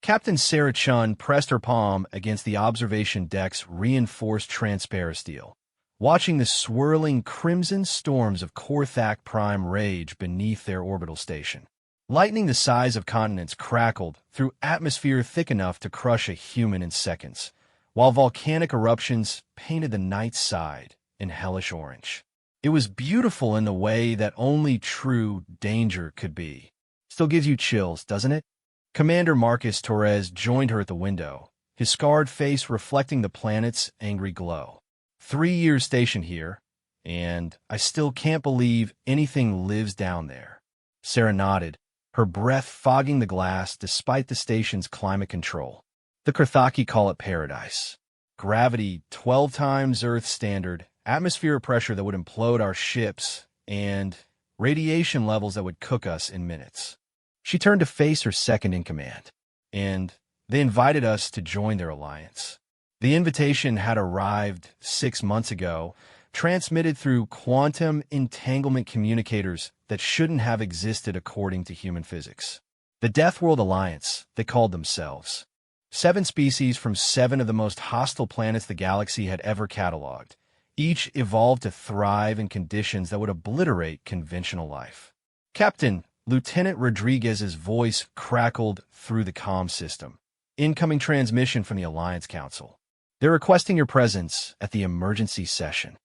Captain Sarah Chun pressed her palm against the observation deck's reinforced transparent steel, watching the swirling crimson storms of Korthak Prime rage beneath their orbital station. Lightning the size of continents crackled through atmosphere thick enough to crush a human in seconds, while volcanic eruptions painted the night side in hellish orange. It was beautiful in the way that only true danger could be. Still gives you chills, doesn't it? Commander Marcus Torres joined her at the window, his scarred face reflecting the planet's angry glow. 3 years stationed here, and I still can't believe anything lives down there. Sarah nodded, her breath fogging the glass despite the station's climate control. The Karthaki call it paradise. Gravity 12 times Earth's standard, atmospheric pressure that would implode our ships, and radiation levels that would cook us in minutes. She turned to face her second-in-command, and they invited us to join their alliance. The invitation had arrived 6 months ago, transmitted through quantum entanglement communicators that shouldn't have existed according to human physics. The Deathworld Alliance, they called themselves. 7 species from 7 of the most hostile planets the galaxy had ever cataloged, each evolved to thrive in conditions that would obliterate conventional life. Captain Lieutenant Rodriguez's voice crackled through the comm system. Incoming transmission from the Alliance Council. They're requesting your presence at the emergency session.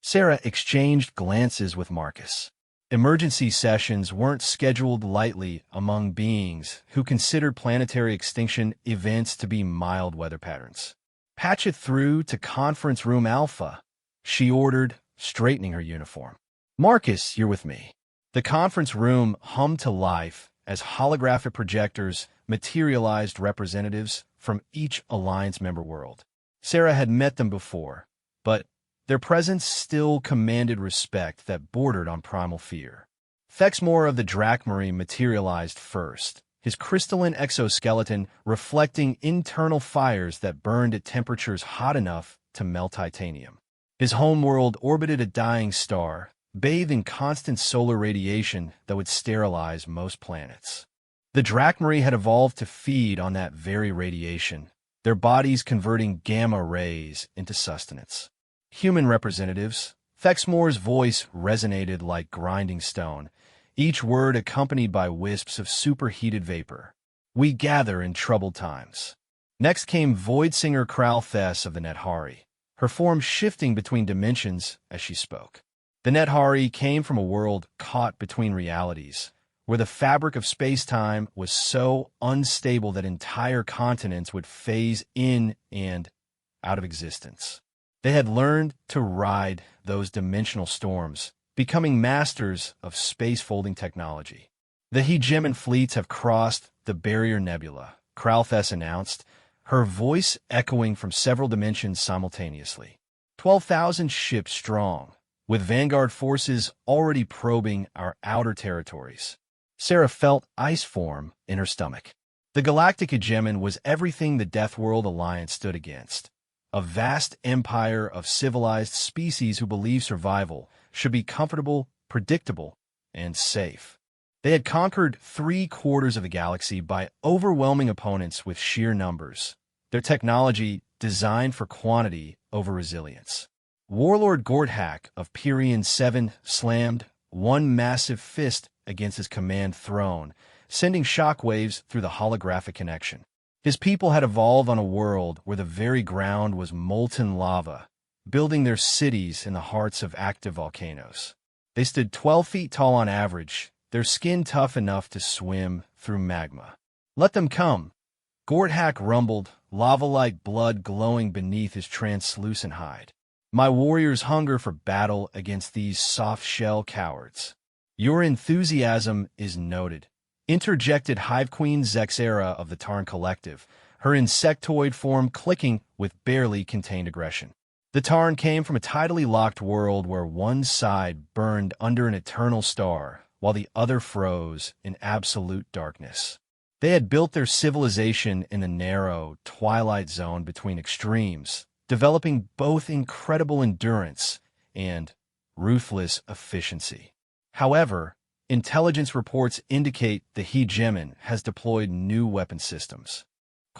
Sarah exchanged glances with Marcus. Emergency sessions weren't scheduled lightly among beings who considered planetary extinction events to be mild weather patterns. Patch it through to Conference Room Alpha, she ordered, straightening her uniform. Marcus, you're with me. The conference room hummed to life as holographic projectors materialized representatives from each Alliance member world. Sarah had met them before, but their presence still commanded respect that bordered on primal fear. Thexmore of the Drachmarine materialized first, his crystalline exoskeleton reflecting internal fires that burned at temperatures hot enough to melt titanium. His homeworld orbited a dying star, bathed in constant solar radiation that would sterilize most planets. The Drachmarine had evolved to feed on that very radiation, their bodies converting gamma rays into sustenance. Human representatives, Thexmore's voice resonated like grinding stone, each word accompanied by wisps of superheated vapor. We gather in troubled times. Next came Voidsinger Kralthes of the Nethari, her form shifting between dimensions as she spoke. The Nethari came from a world caught between realities, where the fabric of space-time was so unstable that entire continents would phase in and out of existence. They had learned to ride those dimensional storms, becoming masters of space-folding technology. The hegemon fleets have crossed the Barrier Nebula, Kralthes announced, her voice echoing from several dimensions simultaneously. 12,000 ships strong, with Vanguard forces already probing our outer territories. Sarah felt ice form in her stomach. The Galactic Hegemon was everything the Deathworld Alliance stood against. A vast empire of civilized species who believed survival should be comfortable, predictable, and safe. They had conquered 3/4 of the galaxy by overwhelming opponents with sheer numbers, their technology designed for quantity over resilience. Warlord Gorthak of Pyrian 7 slammed one massive fist against his command throne, sending shockwaves through the holographic connection. His people had evolved on a world where the very ground was molten lava, building their cities in the hearts of active volcanoes. They stood 12 feet tall on average, their skin tough enough to swim through magma. Let them come. Gorthak rumbled, lava-like blood glowing beneath his translucent hide. My warriors hunger for battle against these soft-shell cowards. Your enthusiasm is noted, interjected Hive Queen Zexera of the Tarn Collective, her insectoid form clicking with barely contained aggression. The Tarn came from a tidally locked world where one side burned under an eternal star, while the other froze in absolute darkness. They had built their civilization in a narrow, twilight zone between extremes, developing both incredible endurance and ruthless efficiency. However, intelligence reports indicate the hegemon has deployed new weapon systems.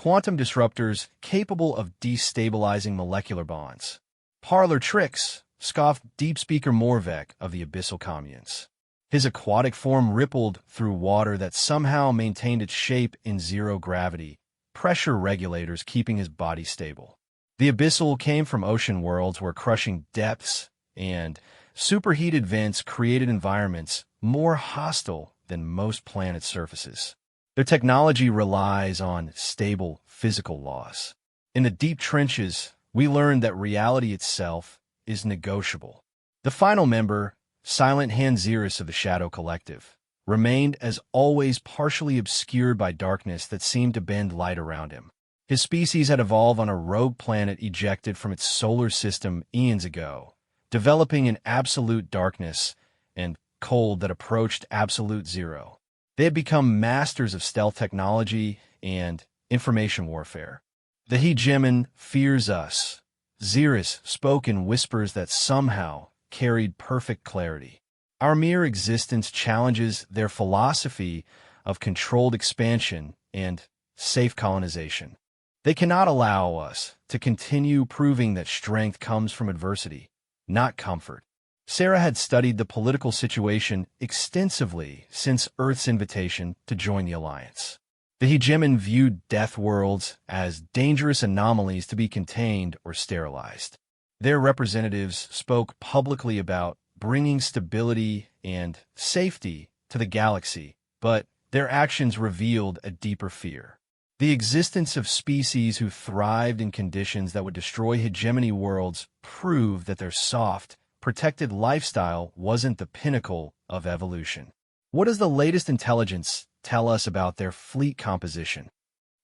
quantum disruptors capable of destabilizing molecular bonds. Parlor tricks, scoffed Deep Speaker Morvek of the Abyssal Communes. His aquatic form rippled through water that somehow maintained its shape in zero gravity, pressure regulators keeping his body stable. The Abyssal came from ocean worlds where crushing depths and superheated vents created environments more hostile than most planet surfaces. Their technology relies on stable physical laws. In the deep trenches, we learned that reality itself is negotiable. The final member, Silent Hand Xeris of the Shadow Collective, remained as always partially obscured by darkness that seemed to bend light around him. His species had evolved on a rogue planet ejected from its solar system eons ago, developing in absolute darkness and cold that approached absolute zero. They had become masters of stealth technology and information warfare. The hegemon fears us. Xeris spoke in whispers that somehow carried perfect clarity. Our mere existence challenges their philosophy of controlled expansion and safe colonization. They cannot allow us to continue proving that strength comes from adversity, not comfort. Sarah had studied the political situation extensively since Earth's invitation to join the Alliance. The hegemon viewed Deathworlds as dangerous anomalies to be contained or sterilized. Their representatives spoke publicly about bringing stability and safety to the galaxy, but their actions revealed a deeper fear. The existence of species who thrived in conditions that would destroy hegemony worlds proved that their soft, protected lifestyle wasn't the pinnacle of evolution. What does the latest intelligence tell us about their fleet composition?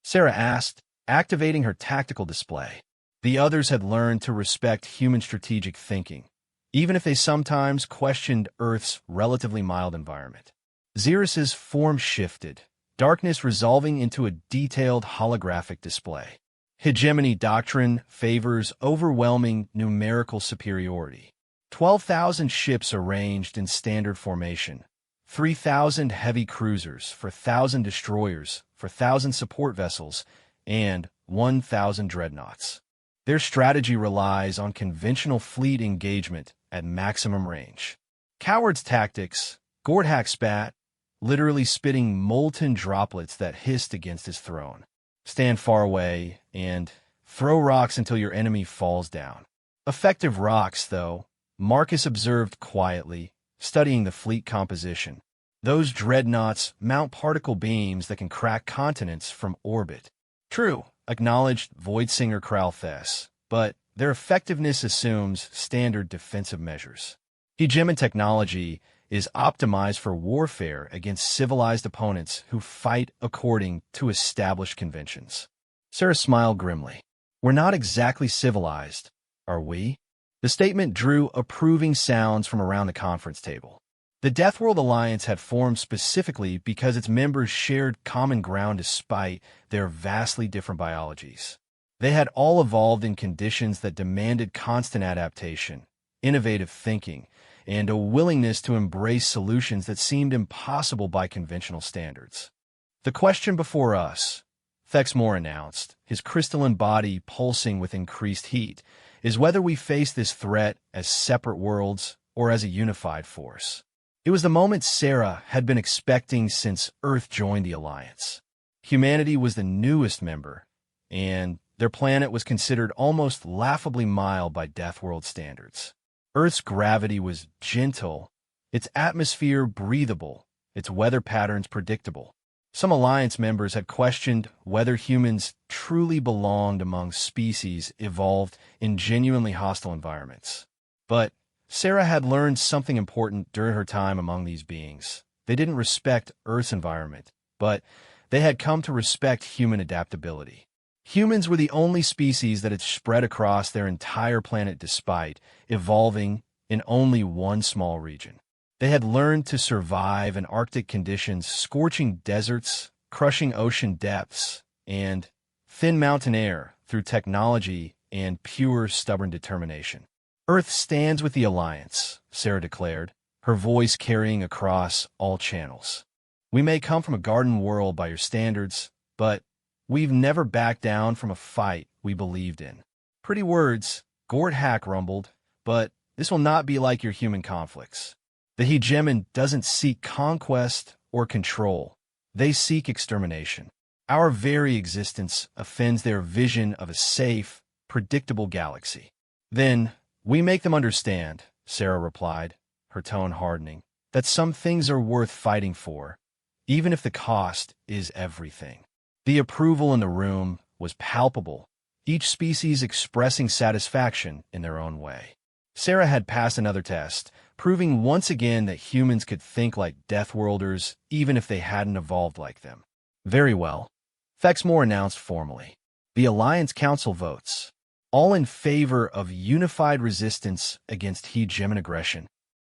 Sarah asked, activating her tactical display. The others had learned to respect human strategic thinking, even if they sometimes questioned Earth's relatively mild environment. Xeris's form shifted, darkness resolving into a detailed holographic display. Hegemony doctrine favors overwhelming numerical superiority. 12,000 ships arranged in standard formation, 3,000 heavy cruisers for 1,000 destroyers for 1,000 support vessels, and 1,000 dreadnoughts. Their strategy relies on conventional fleet engagement at maximum range. Coward's tactics, Gordhak spat, literally spitting molten droplets that hissed against his throne. Stand far away and throw rocks until your enemy falls down. Effective rocks, though, Marcus observed quietly, studying the fleet composition. Those dreadnoughts mount particle beams that can crack continents from orbit. True, acknowledged Voidsinger Kralthes, but their effectiveness assumes standard defensive measures. Hegemon technology is optimized for warfare against civilized opponents who fight according to established conventions. Sarah smiled grimly. We're not exactly civilized, are we? The statement drew approving sounds from around the conference table. The Deathworld Alliance had formed specifically because its members shared common ground despite their vastly different biologies. They had all evolved in conditions that demanded constant adaptation, innovative thinking, and a willingness to embrace solutions that seemed impossible by conventional standards. The question before us, Thexmore announced, his crystalline body pulsing with increased heat, is whether we face this threat as separate worlds or as a unified force. It was the moment Sarah had been expecting since Earth joined the Alliance. Humanity was the newest member, and their planet was considered almost laughably mild by Deathworld standards. Earth's gravity was gentle, its atmosphere breathable, its weather patterns predictable. Some Alliance members had questioned whether humans truly belonged among species evolved in genuinely hostile environments. But Sarah had learned something important during her time among these beings. They didn't respect Earth's environment, but they had come to respect human adaptability. Humans were the only species that had spread across their entire planet despite evolving in only one small region. They had learned to survive in Arctic conditions, scorching deserts, crushing ocean depths, and thin mountain air through technology and pure, stubborn determination. Earth stands with the Alliance, Sarah declared, her voice carrying across all channels. We may come from a garden world by your standards, but We've never backed down from a fight we believed in. Pretty words, Gort Hack rumbled, but this will not be like your human conflicts. The hegemon doesn't seek conquest or control. They seek extermination. Our very existence offends their vision of a safe, predictable galaxy. Then, we make them understand, Sarah replied, her tone hardening, that some things are worth fighting for, even if the cost is everything. The approval in the room was palpable, each species expressing satisfaction in their own way. Sarah had passed another test, proving once again that humans could think like Deathworlders even if they hadn't evolved like them. Very well. Fexmore announced formally. The Alliance Council votes. All in favor of unified resistance against hegemon aggression.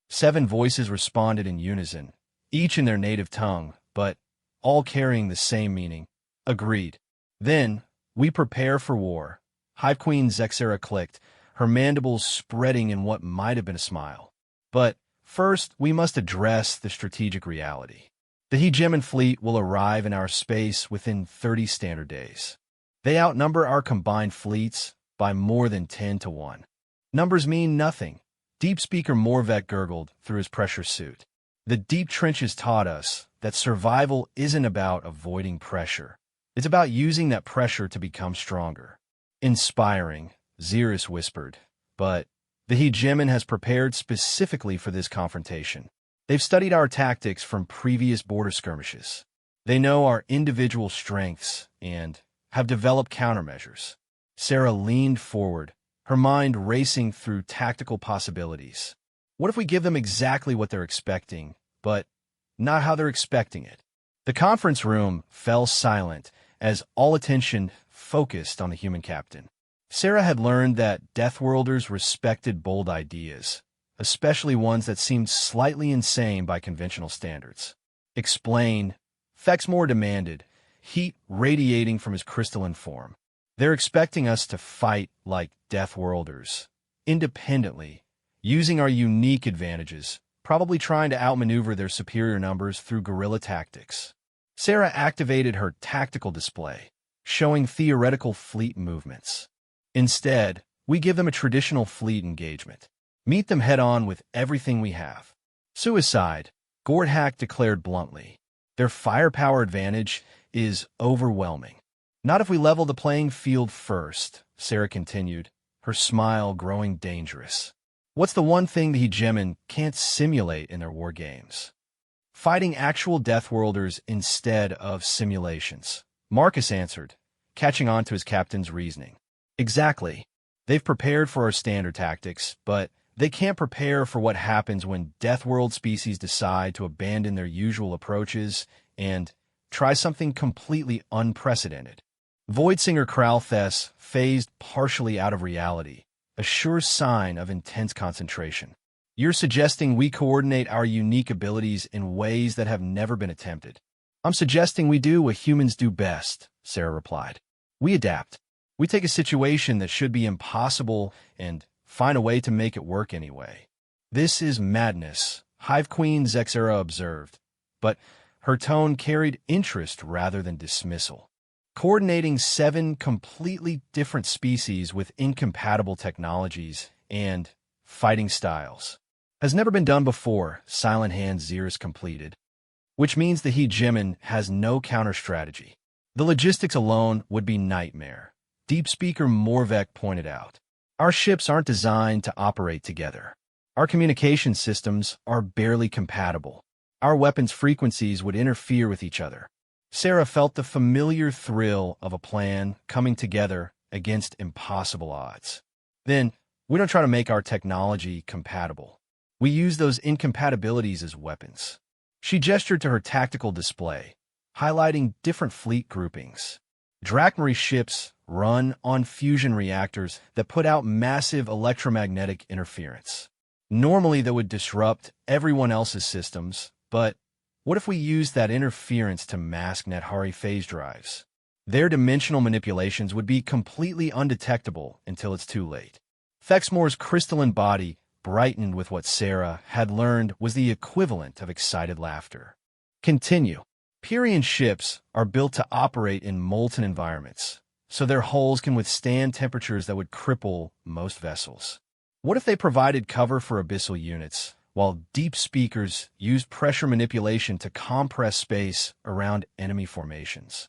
7 voices responded in unison, each in their native tongue, but all carrying the same meaning. Agreed. Then, we prepare for war. Hive Queen Zexera clicked, her mandibles spreading in what might have been a smile. But first, we must address the strategic reality. The hegemon fleet will arrive in our space within 30 standard days. They outnumber our combined fleets by more than 10 to 1. Numbers mean nothing, Deep Speaker Morvek gurgled through his pressure suit. The deep trenches taught us that survival isn't about avoiding pressure. It's about using that pressure to become stronger. Inspiring, Xeris whispered, but the hegemon has prepared specifically for this confrontation. They've studied our tactics from previous border skirmishes. They know our individual strengths and have developed countermeasures. Sarah leaned forward, her mind racing through tactical possibilities. What if we give them exactly what they're expecting, but not how they're expecting it? The conference room fell silent as all attention focused on the human captain. Sarah had learned that Deathworlders respected bold ideas, especially ones that seemed slightly insane by conventional standards. Explain, Fexmore demanded, heat radiating from his crystalline form. They're expecting us to fight like Deathworlders, independently, using our unique advantages, probably trying to outmaneuver their superior numbers through guerrilla tactics. Sarah activated her tactical display, showing theoretical fleet movements. Instead, we give them a traditional fleet engagement. Meet them head-on with everything we have. Suicide, Gordhack declared bluntly. Their firepower advantage is overwhelming. Not if we level the playing field first, Sarah continued, her smile growing dangerous. What's the one thing the hegemon can't simulate in their war games? Fighting actual Deathworlders instead of simulations. Marcus answered, catching on to his captain's reasoning. Exactly. They've prepared for our standard tactics, but they can't prepare for what happens when Deathworld species decide to abandon their usual approaches and try something completely unprecedented. Voidsinger Kralthes phased partially out of reality, a sure sign of intense concentration. You're suggesting we coordinate our unique abilities in ways that have never been attempted. I'm suggesting we do what humans do best, Sarah replied. We adapt. We take a situation that should be impossible and find a way to make it work anyway. This is madness, Hive Queen Zexera observed, but her tone carried interest rather than dismissal. Coordinating 7 completely different species with incompatible technologies and fighting styles has never been done before, Silent Hand Xeris completed, which means the hegemon has no counter-strategy. The logistics alone would be nightmare, Deep Speaker Morvek pointed out. Our ships aren't designed to operate together. Our communication systems are barely compatible. Our weapons' frequencies would interfere with each other. Sarah felt the familiar thrill of a plan coming together against impossible odds. Then, we don't try to make our technology compatible. We use those incompatibilities as weapons. She gestured to her tactical display, highlighting different fleet groupings. Drakmary ships run on fusion reactors that put out massive electromagnetic interference. Normally, that would disrupt everyone else's systems, but what if we used that interference to mask Nethari phase drives? Their dimensional manipulations would be completely undetectable until it's too late. Fexmore's crystalline body brightened with what Sarah had learned was the equivalent of excited laughter. Continue. Pyrrhian ships are built to operate in molten environments, so their hulls can withstand temperatures that would cripple most vessels. What if they provided cover for abyssal units, while deep speakers used pressure manipulation to compress space around enemy formations?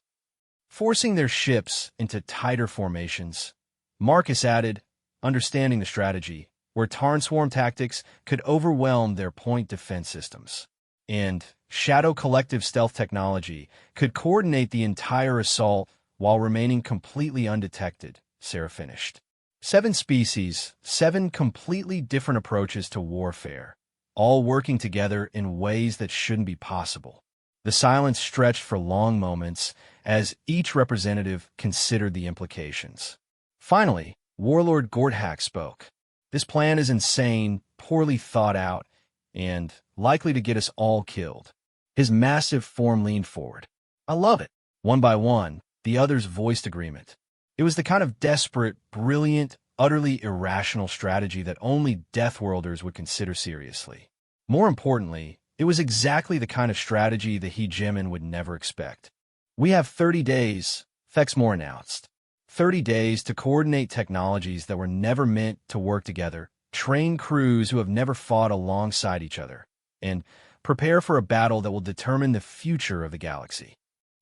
Forcing their ships into tighter formations, Marcus added, understanding the strategy, where Tarn swarm tactics could overwhelm their point defense systems. And Shadow Collective stealth technology could coordinate the entire assault while remaining completely undetected, Sarah finished. 7 species, 7 completely different approaches to warfare, all working together in ways that shouldn't be possible. The silence stretched for long moments as each representative considered the implications. Finally, Warlord Gorthak spoke. This plan is insane, poorly thought out, and likely to get us all killed. His massive form leaned forward. I love it. One by one, the others voiced agreement. It was the kind of desperate, brilliant, utterly irrational strategy that only Deathworlders would consider seriously. More importantly, it was exactly the kind of strategy the Hegemon would never expect. We have 30 days, Thexmore announced. 30 days to coordinate technologies that were never meant to work together, train crews who have never fought alongside each other, and prepare for a battle that will determine the future of the galaxy.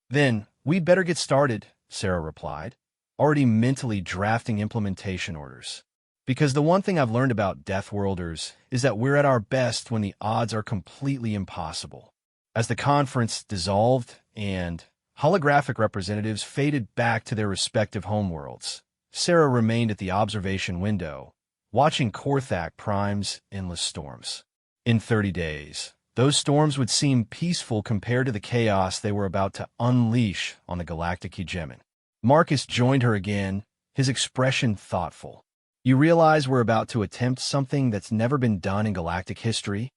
Then, we'd better get started, Sarah replied, already mentally drafting implementation orders. Because the one thing I've learned about Deathworlders is that we're at our best when the odds are completely impossible. As the conference dissolved and holographic representatives faded back to their respective homeworlds, Sarah remained at the observation window, watching Gorthak Prime's endless storms. In 30 days, those storms would seem peaceful compared to the chaos they were about to unleash on the Galactic Hegemon. Marcus joined her again, his expression thoughtful. You realize we're about to attempt something that's never been done in galactic history?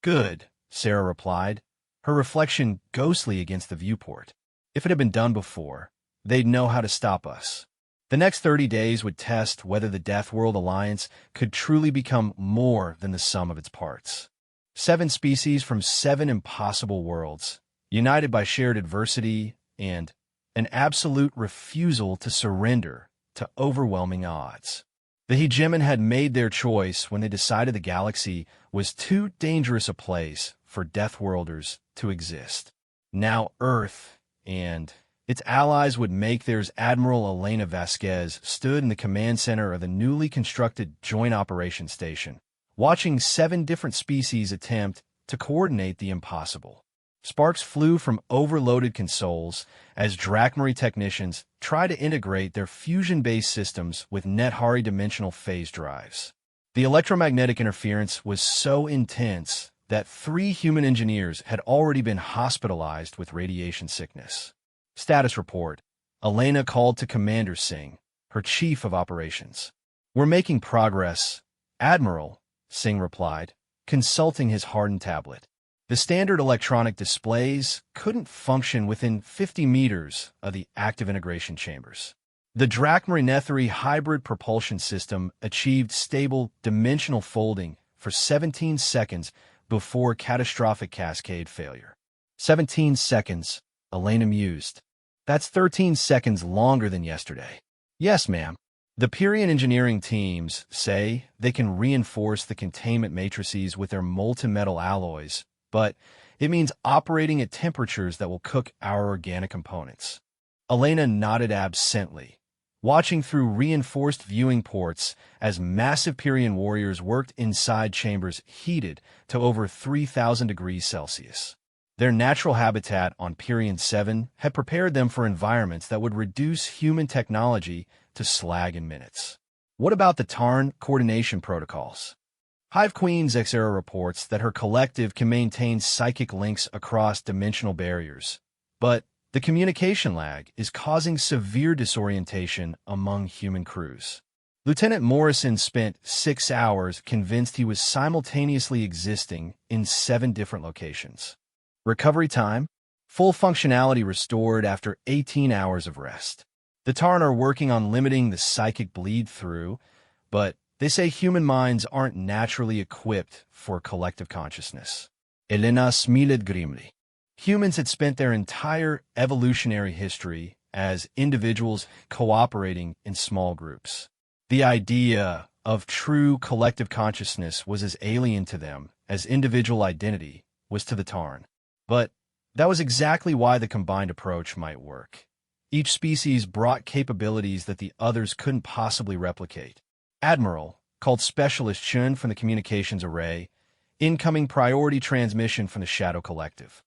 Good, Sarah replied, her reflection ghostly against the viewport. If it had been done before, they'd know how to stop us. The next 30 days would test whether the Deathworld Alliance could truly become more than the sum of its parts. 7 species from 7 impossible worlds, united by shared adversity and an absolute refusal to surrender to overwhelming odds. The Hegemon had made their choice when they decided the galaxy was too dangerous a place for Deathworlders to exist. Now Earth and its allies would make theirs. Admiral Elena Vasquez stood in the command center of the newly constructed Joint Operations Station, watching 7 different species attempt to coordinate the impossible. Sparks flew from overloaded consoles as Drachmary technicians tried to integrate their fusion-based systems with Nethari dimensional phase drives. The electromagnetic interference was so intense that 3 human engineers had already been hospitalized with radiation sickness. Status report. Elena called to Commander Singh, her chief of operations. We're making progress, Admiral, Singh replied, consulting his hardened tablet. The standard electronic displays couldn't function within 50 meters of the active integration chambers. The Drachmary Nethari hybrid propulsion system achieved stable dimensional folding for 17 seconds before catastrophic cascade failure. 17 seconds, Elena mused. That's 13 seconds longer than yesterday. Yes, ma'am. The Pyrrhian engineering teams say they can reinforce the containment matrices with their molten metal alloys, but it means operating at temperatures that will cook our organic components. Elena nodded absently, watching through reinforced viewing ports as massive Pyrrhian warriors worked inside chambers heated to over 3,000 degrees Celsius. Their natural habitat on Pyrrhian 7 had prepared them for environments that would reduce human technology to slag in minutes. What about the Tarn coordination protocols? Hive Queen Zexera reports that her collective can maintain psychic links across dimensional barriers, but the communication lag is causing severe disorientation among human crews. Lieutenant Morrison spent 6 hours convinced he was simultaneously existing in 7 different locations. Recovery time? Full functionality restored after 18 hours of rest. The Tarn are working on limiting the psychic bleed-through, but they say human minds aren't naturally equipped for collective consciousness. Elena smiled grimly. Humans had spent their entire evolutionary history as individuals cooperating in small groups. The idea of true collective consciousness was as alien to them as individual identity was to the Tarn. But that was exactly why the combined approach might work. Each species brought capabilities that the others couldn't possibly replicate. Admiral, called Specialist Chun from the Communications Array, incoming priority transmission from the Shadow Collective.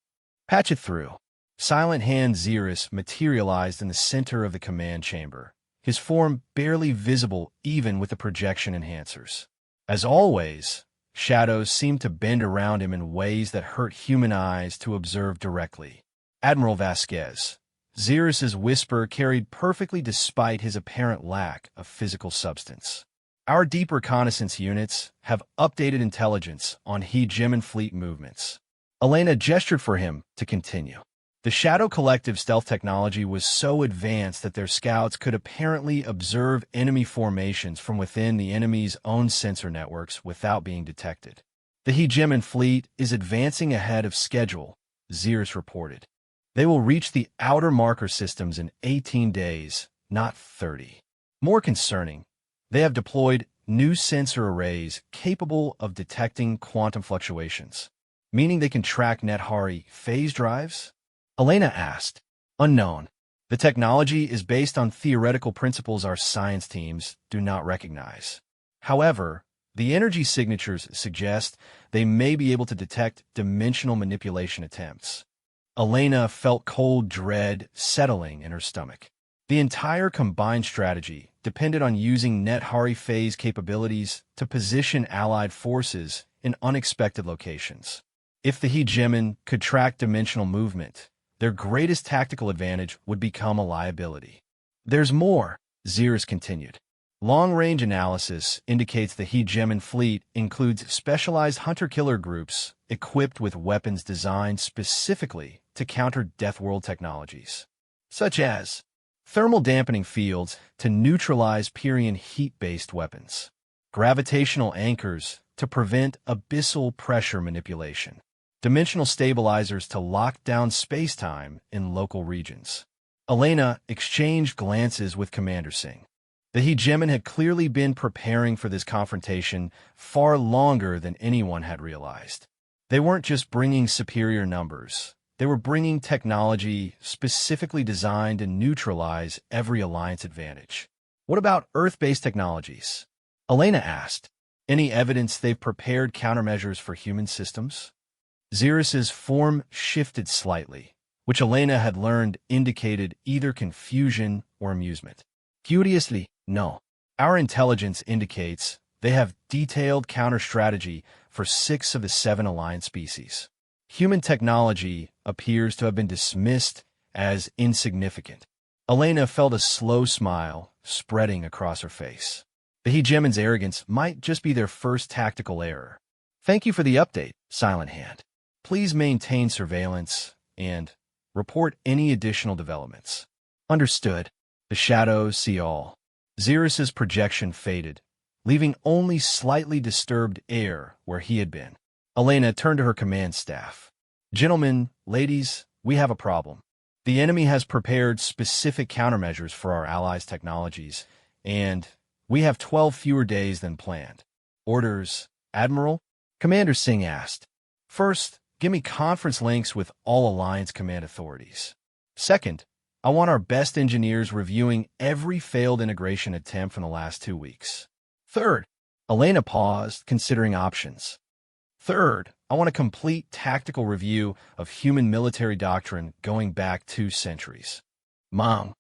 Patch it through. Silent Hand Xerus materialized in the center of the command chamber, his form barely visible even with the projection enhancers. As always, shadows seemed to bend around him in ways that hurt human eyes to observe directly. Admiral Vasquez. Xerus's whisper carried perfectly despite his apparent lack of physical substance. Our deep reconnaissance units have updated intelligence on hegemon fleet movements. Elena gestured for him to continue. The Shadow Collective stealth technology was so advanced that their scouts could apparently observe enemy formations from within the enemy's own sensor networks without being detected. The hegemon fleet is advancing ahead of schedule, Xerus reported. They will reach the outer marker systems in 18 days, not 30. More concerning, they have deployed new sensor arrays capable of detecting quantum fluctuations, meaning they can track Nethari phase drives? Elena asked. Unknown. The technology is based on theoretical principles our science teams do not recognize. However, the energy signatures suggest they may be able to detect dimensional manipulation attempts. Elena felt cold dread settling in her stomach. The entire combined strategy depended on using Nethari phase capabilities to position allied forces in unexpected locations. If the hegemon could track dimensional movement, their greatest tactical advantage would become a liability. There's more, Xerus continued. Long-range analysis indicates the hegemon fleet includes specialized hunter-killer groups equipped with weapons designed specifically to counter Deathworld technologies, such as thermal dampening fields to neutralize Pyrian heat-based weapons, gravitational anchors to prevent abyssal pressure manipulation, dimensional stabilizers to lock down space-time in local regions. Elena exchanged glances with Commander Singh. The hegemon had clearly been preparing for this confrontation far longer than anyone had realized. They weren't just bringing superior numbers. They were bringing technology specifically designed to neutralize every alliance advantage. What about Earth-based technologies? Elena asked. Any evidence they've prepared countermeasures for human systems? Xerus's form shifted slightly, which Elena had learned indicated either confusion or amusement. Curiously, no. Our intelligence indicates they have detailed counter-strategy for 6 of the 7 alliance species. Human technology appears to have been dismissed as insignificant. Elena felt a slow smile spreading across her face. The hegemon's arrogance might just be their first tactical error. Thank you for the update, Silent Hand. Please maintain surveillance and report any additional developments. Understood. The shadows see all. Xerus's projection faded, leaving only slightly disturbed air where he had been. Elena turned to her command staff. Gentlemen, ladies, we have a problem. The enemy has prepared specific countermeasures for our allies' technologies, and we have 12 fewer days than planned. Orders, Admiral? Commander Singh asked. First, give me conference links with all Alliance command authorities. Second, I want our best engineers reviewing every failed integration attempt from the last 2 weeks. Third, Elena paused, considering options. Third, I want a complete tactical review of human military doctrine going back 2 centuries. Mom,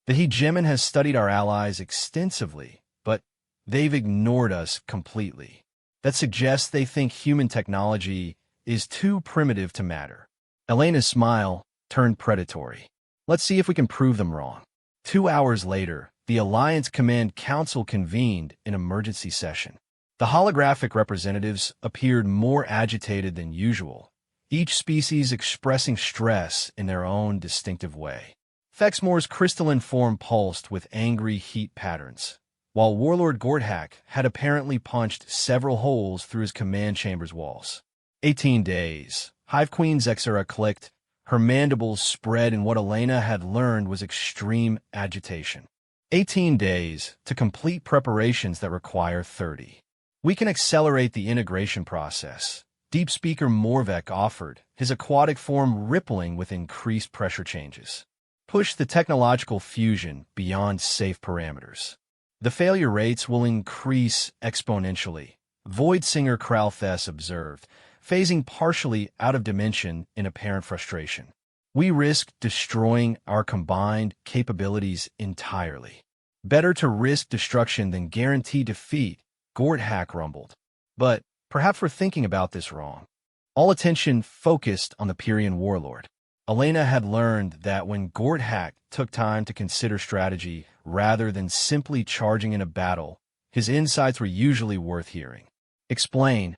the hegemon has studied our allies extensively, but they've ignored us completely. That suggests they think human technology is too primitive to matter. Elena's smile turned predatory. Let's see if we can prove them wrong. 2 hours later, the Alliance Command Council convened an emergency session. The holographic representatives appeared more agitated than usual, each species expressing stress in their own distinctive way. Thexmore's crystalline form pulsed with angry heat patterns, while Warlord Gordhack had apparently punched several holes through his command chamber's walls. 18 days. Hive Queen Zexera clicked Her mandibles spread in what Elena had learned was extreme agitation. 18 days to complete preparations that require 30. We can accelerate the integration process. Deep Speaker Morvek offered, his aquatic form rippling with increased pressure changes. Push the technological fusion beyond safe parameters. The failure rates will increase exponentially, Void Singer Kralthes observed, phasing partially out of dimension in apparent frustration. We risk destroying our combined capabilities entirely. Better to risk destruction than guarantee defeat, Gorthak rumbled. But perhaps we're thinking about this wrong. All attention focused on the Pyrian warlord. Elena had learned that when Gorthak took time to consider strategy rather than simply charging in a battle, his insights were usually worth hearing. Explain,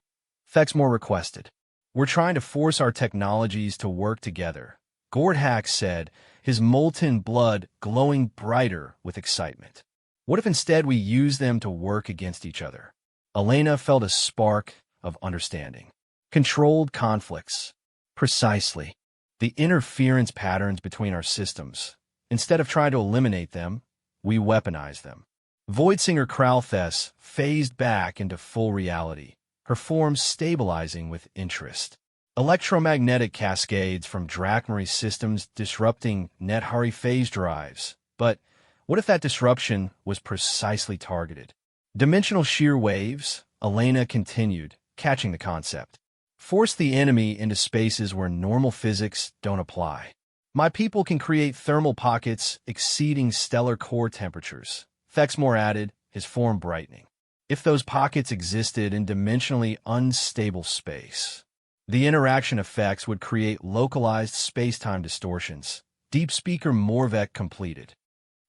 Fexmore requested. We're trying to force our technologies to work together, Gorthak said, his molten blood glowing brighter with excitement. What if instead we use them to work against each other? Elena felt a spark of understanding. Controlled conflicts. Precisely. The interference patterns between our systems. Instead of trying to eliminate them, we weaponize them. Voidsinger Kralthes phased back into full reality, her form stabilizing with interest. Electromagnetic cascades from Drakmari systems disrupting Nethari phase drives. But what if that disruption was precisely targeted? Dimensional shear waves, Elena continued, catching the concept. Force the enemy into spaces where normal physics don't apply. My people can create thermal pockets exceeding stellar core temperatures, Fexmore added, his form brightening. If those pockets existed in dimensionally unstable space, the interaction effects would create localized space-time distortions. Deep Speaker Morvek completed.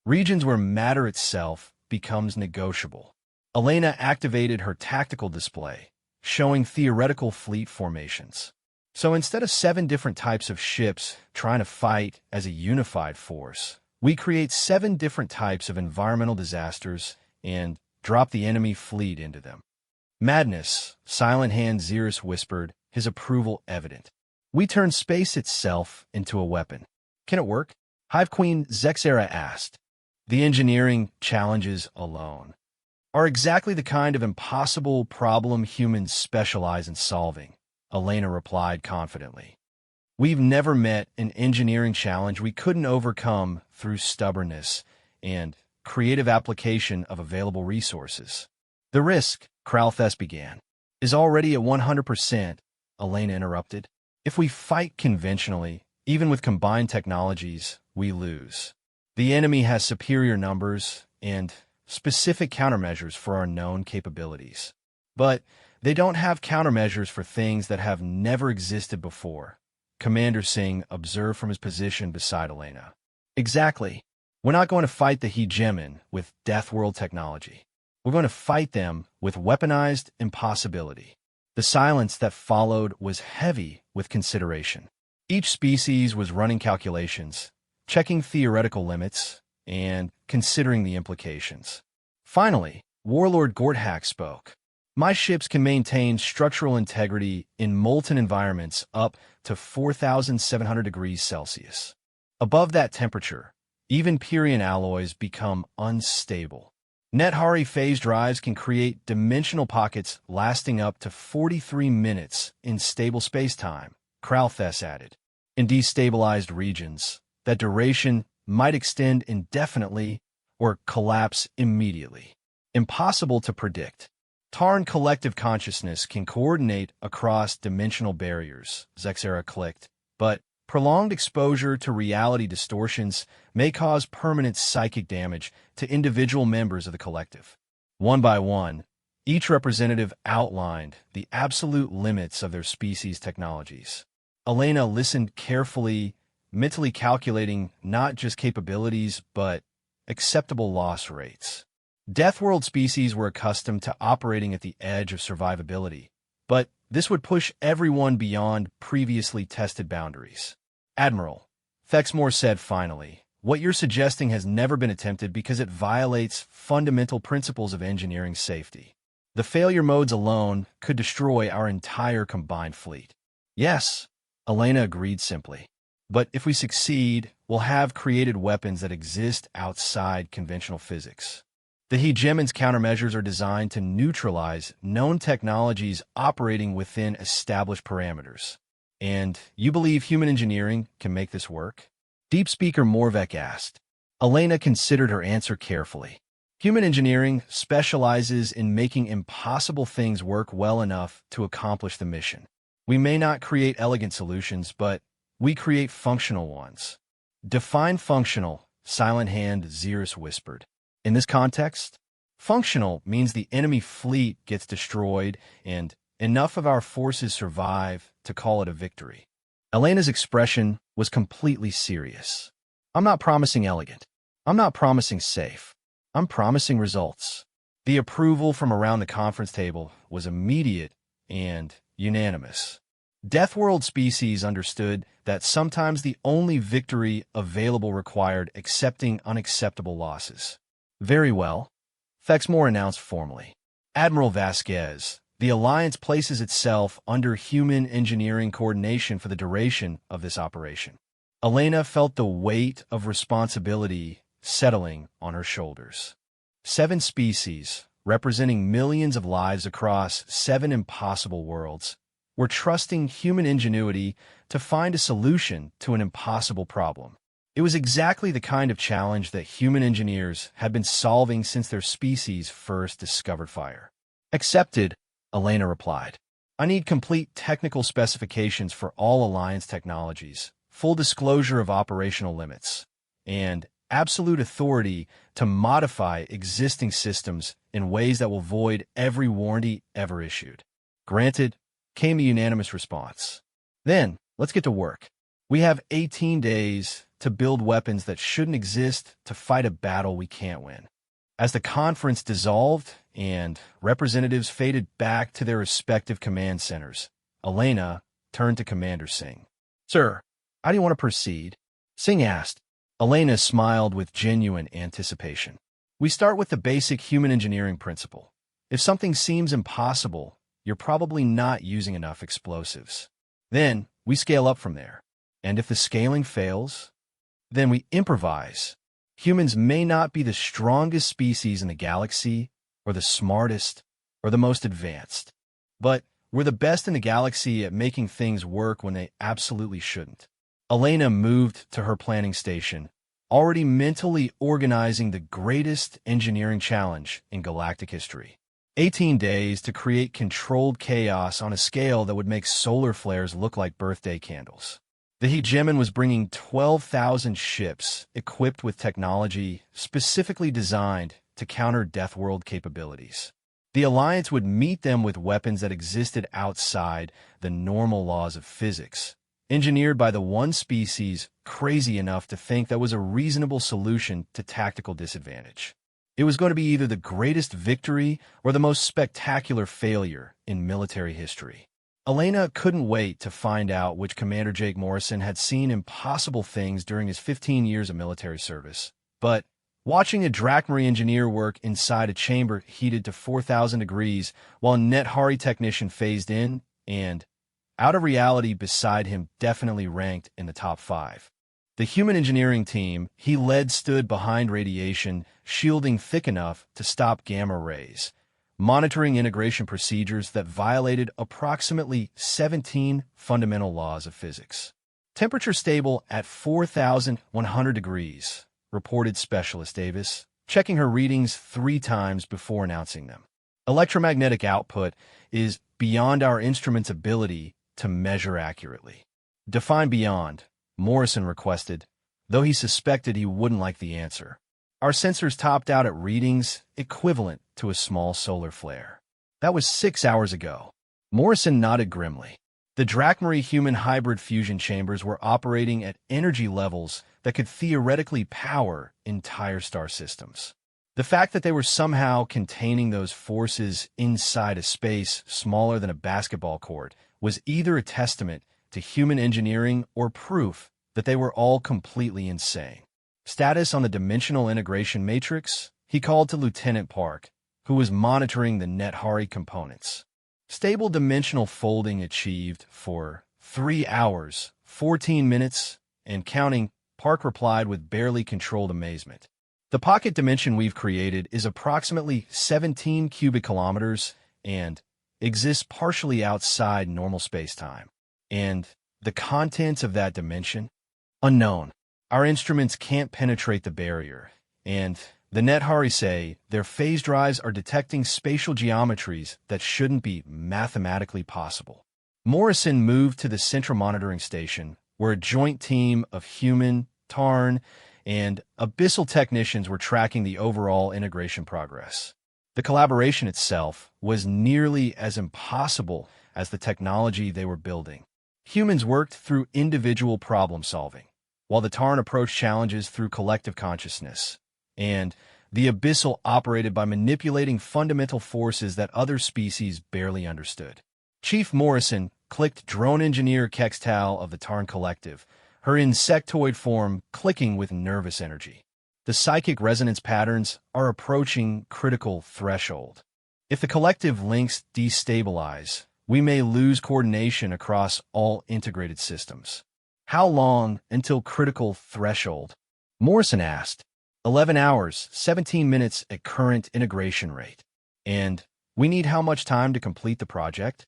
Regions where matter itself becomes negotiable. Elena activated her tactical display, showing theoretical fleet formations. So instead of 7 different types of ships trying to fight as a unified force, we create 7 different types of environmental disasters and drop the enemy fleet into them. Madness, Silent Hand Xerus whispered, his approval evident. We turn space itself into a weapon. Can it work? Hive Queen Zexera asked. The engineering challenges alone are exactly the kind of impossible problem humans specialize in solving, Elena replied confidently. We've never met an engineering challenge we couldn't overcome through stubbornness and creative application of available resources. The risk, Kralthes began, is already at 100%, Elena interrupted. If we fight conventionally, even with combined technologies, we lose. The enemy has superior numbers and specific countermeasures for our known capabilities. But they don't have countermeasures for things that have never existed before, Commander Singh observed from his position beside Elena. Exactly. We're not going to fight the hegemon with Deathworld technology. We're going to fight them with weaponized impossibility. The silence that followed was heavy with consideration. Each species was running calculations, checking theoretical limits, and considering the implications. Finally, Warlord Gorthak spoke. My ships can maintain structural integrity in molten environments up to 4,700 degrees Celsius. Above that temperature, even Pyrian alloys become unstable. Nethari phase drives can create dimensional pockets lasting up to 43 minutes in stable spacetime, Kralthes added. In destabilized regions, that duration might extend indefinitely or collapse immediately. Impossible to predict. Tarn collective consciousness can coordinate across dimensional barriers, Zexera clicked, but prolonged exposure to reality distortions may cause permanent psychic damage to individual members of the collective. One by one, each representative outlined the absolute limits of their species' technologies. Elena listened carefully, mentally calculating not just capabilities, but acceptable loss rates. Deathworld species were accustomed to operating at the edge of survivability, but this would push everyone beyond previously tested boundaries. Admiral, Fexmore said finally, what you're suggesting has never been attempted because it violates fundamental principles of engineering safety. The failure modes alone could destroy our entire combined fleet. Yes, Elena agreed simply. But if we succeed, we'll have created weapons that exist outside conventional physics. The hegemon's countermeasures are designed to neutralize known technologies operating within established parameters. And you believe human engineering can make this work? Deep Speaker Morvek asked. Elena considered her answer carefully. Human engineering specializes in making impossible things work well enough to accomplish the mission. We may not create elegant solutions, but we create functional ones. Define functional, Silent Hand Xerus whispered. In this context, functional means the enemy fleet gets destroyed and enough of our forces survive to call it a victory. Elena's expression was completely serious. I'm not promising elegant. I'm not promising safe. I'm promising results. The approval from around the conference table was immediate and unanimous. Deathworld species understood that sometimes the only victory available required accepting unacceptable losses. Very well, Thexmore announced formally. Admiral Vasquez, the Alliance places itself under human engineering coordination for the duration of this operation. Elena felt the weight of responsibility settling on her shoulders. 7 species, representing millions of lives across 7 impossible worlds, were trusting human ingenuity to find a solution to an impossible problem. It was exactly the kind of challenge that human engineers had been solving since their species first discovered fire. Accepted, Elena replied. I need complete technical specifications for all Alliance technologies, full disclosure of operational limits, and absolute authority to modify existing systems in ways that will void every warranty ever issued. Granted, came a unanimous response. Then, let's get to work. We have 18 days to build weapons that shouldn't exist to fight a battle we can't win. As the conference dissolved and representatives faded back to their respective command centers, Elena turned to Commander Singh. Sir, how do you want to proceed? Singh asked. Elena smiled with genuine anticipation. We start with the basic human engineering principle. If something seems impossible, you're probably not using enough explosives. Then, we scale up from there. And if the scaling fails, then we improvise. Humans may not be the strongest species in the galaxy, or the smartest, or the most advanced. But we're the best in the galaxy at making things work when they absolutely shouldn't. Elena moved to her planning station, already mentally organizing the greatest engineering challenge in galactic history. 18 days to create controlled chaos on a scale that would make solar flares look like birthday candles. The hegemon was bringing 12,000 ships equipped with technology specifically designed to counter Deathworld capabilities. The Alliance would meet them with weapons that existed outside the normal laws of physics, engineered by the one species crazy enough to think that was a reasonable solution to tactical disadvantage. It was going to be either the greatest victory or the most spectacular failure in military history. Elena couldn't wait to find out which Commander Jake Morrison had seen impossible things during his 15 years of military service. But watching a Drachmarie engineer work inside a chamber heated to 4,000 degrees while a Nethari technician phased in and out of reality beside him definitely ranked in the top 5. The human engineering team he led stood behind radiation, shielding thick enough to stop gamma rays, monitoring integration procedures that violated approximately 17 fundamental laws of physics. Temperature stable at 4,100 degrees, reported Specialist Davis, checking her readings 3 times before announcing them. Electromagnetic output is beyond our instrument's ability to measure accurately. Define beyond, Morrison requested, though he suspected he wouldn't like the answer. Our sensors topped out at readings equivalent to a small solar flare. That was 6 hours ago. Morrison nodded grimly. The Drachmarie human hybrid fusion chambers were operating at energy levels that could theoretically power entire star systems. The fact that they were somehow containing those forces inside a space smaller than a basketball court was either a testament to human engineering or proof that they were all completely insane. Status on the dimensional integration matrix, he called to Lieutenant Park, who was monitoring the Nethari components. Stable dimensional folding achieved for 3 hours, 14 minutes, and counting, Park replied with barely controlled amazement. The pocket dimension we've created is approximately 17 cubic kilometers and exists partially outside normal space-time. And the contents of that dimension? Unknown. Our instruments can't penetrate the barrier, and the Nethari say their phase drives are detecting spatial geometries that shouldn't be mathematically possible. Morrison moved to the central monitoring station, where a joint team of human, Tarn, and abyssal technicians were tracking the overall integration progress. The collaboration itself was nearly as impossible as the technology they were building. Humans worked through individual problem-solving, while the Tarn approached challenges through collective consciousness, and the abyssal operated by manipulating fundamental forces that other species barely understood. Chief Morrison clicked drone engineer Kextal of the Tarn Collective, her insectoid form clicking with nervous energy. The psychic resonance patterns are approaching critical threshold. If the collective links destabilize, we may lose coordination across all integrated systems. How long until critical threshold? Morrison asked. 11 hours, 17 minutes at current integration rate. And we need how much time to complete the project?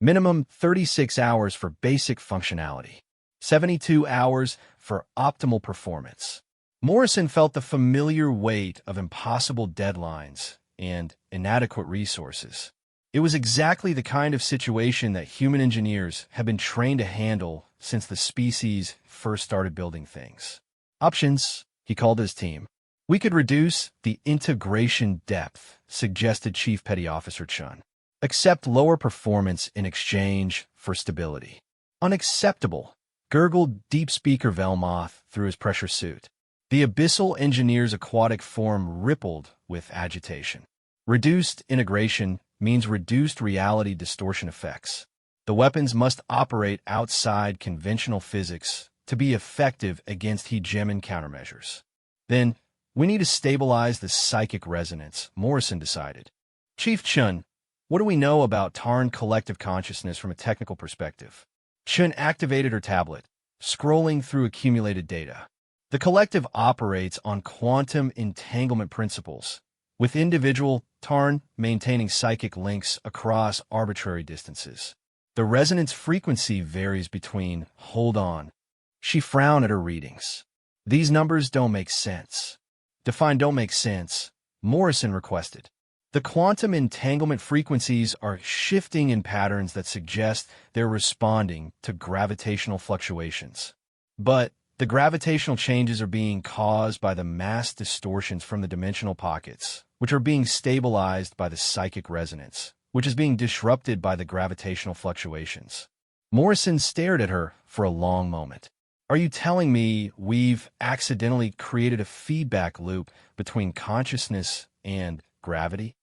Minimum 36 hours for basic functionality. 72 hours for optimal performance. Morrison felt the familiar weight of impossible deadlines and inadequate resources. It was exactly the kind of situation that human engineers have been trained to handle since the species first started building things. Options, he called his team. We could reduce the integration depth, suggested Chief Petty Officer Chun. Accept lower performance in exchange for stability. Unacceptable, gurgled Deep Speaker Velmoth through his pressure suit. The abyssal engineer's aquatic form rippled with agitation. Reduced integration means reduced reality distortion effects. The weapons must operate outside conventional physics to be effective against hegemon countermeasures. Then, we need to stabilize the psychic resonance, Morrison decided. Chief Chun, what do we know about Tarn collective consciousness from a technical perspective? Chun activated her tablet, scrolling through accumulated data. The collective operates on quantum entanglement principles, with individual Tarn maintaining psychic links across arbitrary distances. The resonance frequency varies between, hold on. She frowned at her readings. These numbers don't make sense. Define don't make sense, Morrison requested. The quantum entanglement frequencies are shifting in patterns that suggest they're responding to gravitational fluctuations. But the gravitational changes are being caused by the mass distortions from the dimensional pockets, which are being stabilized by the psychic resonance, which is being disrupted by the gravitational fluctuations. Morrison stared at her for a long moment. Are you telling me we've accidentally created a feedback loop between consciousness and gravity?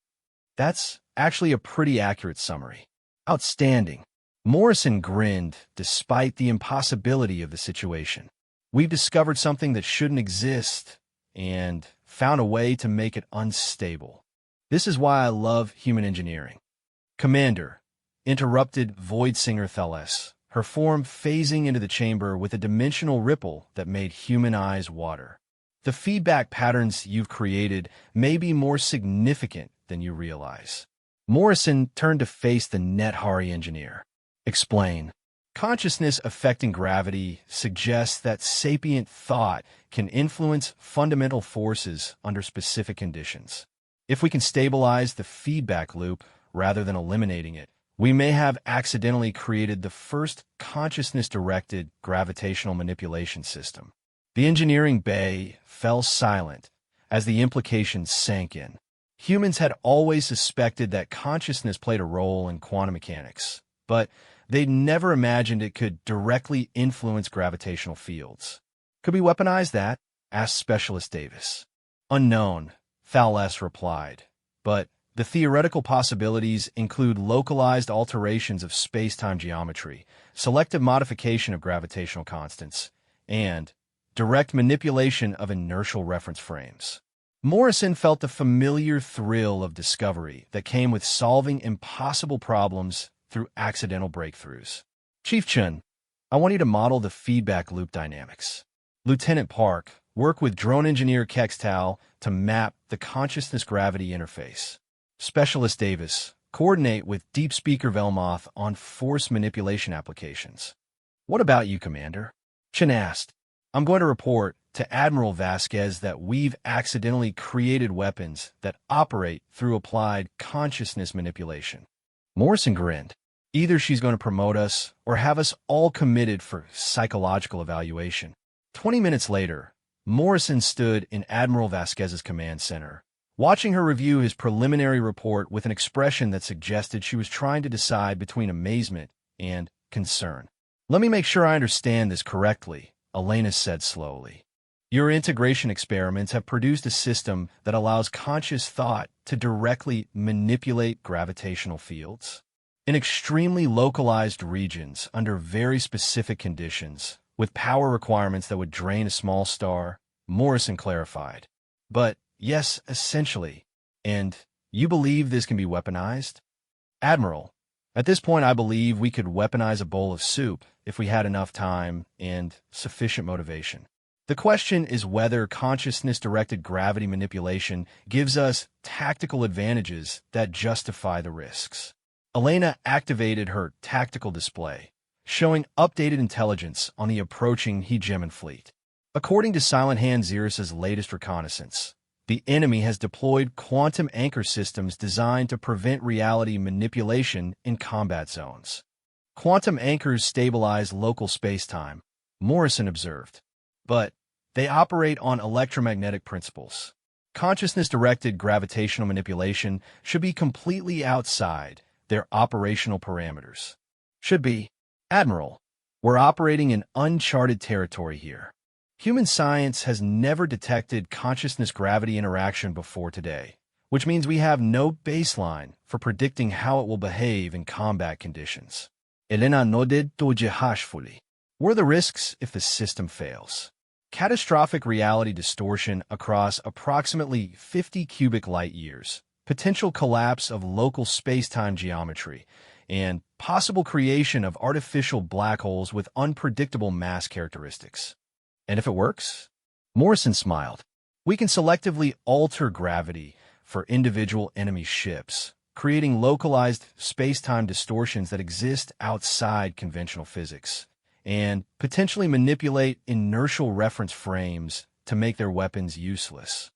That's actually a pretty accurate summary. Outstanding. Morrison grinned despite the impossibility of the situation. We've discovered something that shouldn't exist and found a way to make it unstable. This is why I love human engineering. Commander, interrupted Void Singer Thales, her form phasing into the chamber with a dimensional ripple that made human eyes water. The feedback patterns you've created may be more significant than you realize. Morrison turned to face the Nethari engineer. Explain. Consciousness affecting gravity suggests that sapient thought can influence fundamental forces under specific conditions. If we can stabilize the feedback loop rather than eliminating it, we may have accidentally created the first consciousness-directed gravitational manipulation system. The engineering bay fell silent as the implications sank in. Humans had always suspected that consciousness played a role in quantum mechanics, but they'd never imagined it could directly influence gravitational fields. Could we weaponize that? Asked Specialist Davis. Unknown, Thales replied, but the theoretical possibilities include localized alterations of space-time geometry, selective modification of gravitational constants, and direct manipulation of inertial reference frames. Morrison felt the familiar thrill of discovery that came with solving impossible problems through accidental breakthroughs. Chief Chun, I want you to model the feedback loop dynamics. Lieutenant Park, work with drone engineer Kextal to map the consciousness-gravity interface. Specialist Davis, coordinate with Deep Speaker Velmoth on force manipulation applications. What about you, Commander? Chen asked. I'm going to report to Admiral Vasquez that we've accidentally created weapons that operate through applied consciousness manipulation. Morrison grinned. Either she's going to promote us or have us all committed for psychological evaluation. 20 minutes later, Morrison stood in Admiral Vasquez's command center, watching her review his preliminary report with an expression that suggested she was trying to decide between amazement and concern. Let me make sure I understand this correctly, Elena said slowly. Your integration experiments have produced a system that allows conscious thought to directly manipulate gravitational fields. In extremely localized regions, under very specific conditions, with power requirements that would drain a small star, Morrison clarified. But, yes, essentially. And you believe this can be weaponized? Admiral, at this point I believe we could weaponize a bowl of soup if we had enough time and sufficient motivation. The question is whether consciousness-directed gravity manipulation gives us tactical advantages that justify the risks. Elena activated her tactical display, showing updated intelligence on the approaching Hegemon fleet. According to Silent Hand Xerxes' latest reconnaissance, the enemy has deployed quantum anchor systems designed to prevent reality manipulation in combat zones. Quantum anchors stabilize local space-time, Morrison observed, but they operate on electromagnetic principles. Consciousness-directed gravitational manipulation should be completely outside their operational parameters. Should be. Admiral, we're operating in uncharted territory here. Human science has never detected consciousness-gravity interaction before today, which means we have no baseline for predicting how it will behave in combat conditions. Elena nodded dojehashfully. What are the risks if the system fails? Catastrophic reality distortion across approximately 50 cubic light-years, potential collapse of local space-time geometry, and possible creation of artificial black holes with unpredictable mass characteristics. And if it works? Morrison smiled. We can selectively alter gravity for individual enemy ships, creating localized space-time distortions that exist outside conventional physics, and potentially manipulate inertial reference frames to make their weapons useless.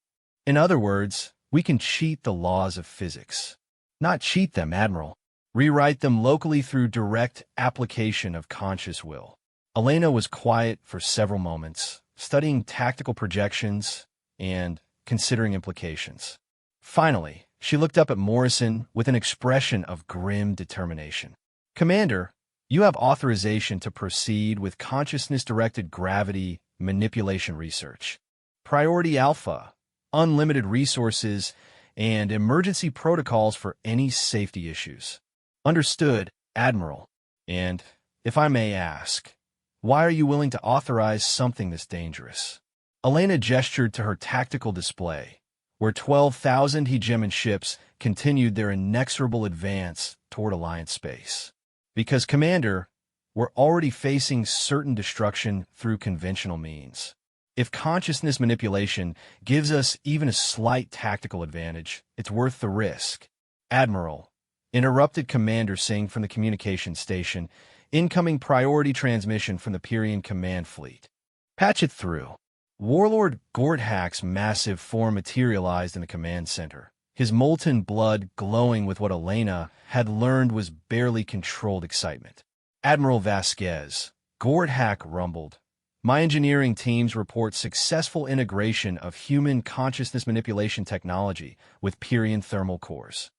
In other words, we can cheat the laws of physics. Not cheat them, Admiral. Rewrite them locally through direct application of conscious will. Elena was quiet for several moments, studying tactical projections and considering implications. Finally, she looked up at Morrison with an expression of grim determination. Commander, you have authorization to proceed with consciousness-directed gravity manipulation research. Priority Alpha, unlimited resources, and emergency protocols for any safety issues. Understood, Admiral. And, if I may ask, why are you willing to authorize something this dangerous? Elena gestured to her tactical display, where 12,000 Hegemon ships continued their inexorable advance toward Alliance space. Because, Commander, we're already facing certain destruction through conventional means. If consciousness manipulation gives us even a slight tactical advantage, it's worth the risk. Admiral, interrupted Commander Singh from the communication station, incoming priority transmission from the Pyrian command fleet. Patch it through. Warlord Gorthak's massive form materialized in the command center, his molten blood glowing with what Elena had learned was barely controlled excitement. Admiral Vasquez, Gorthak rumbled. My engineering teams report successful integration of human consciousness manipulation technology with Pyrian thermal cores.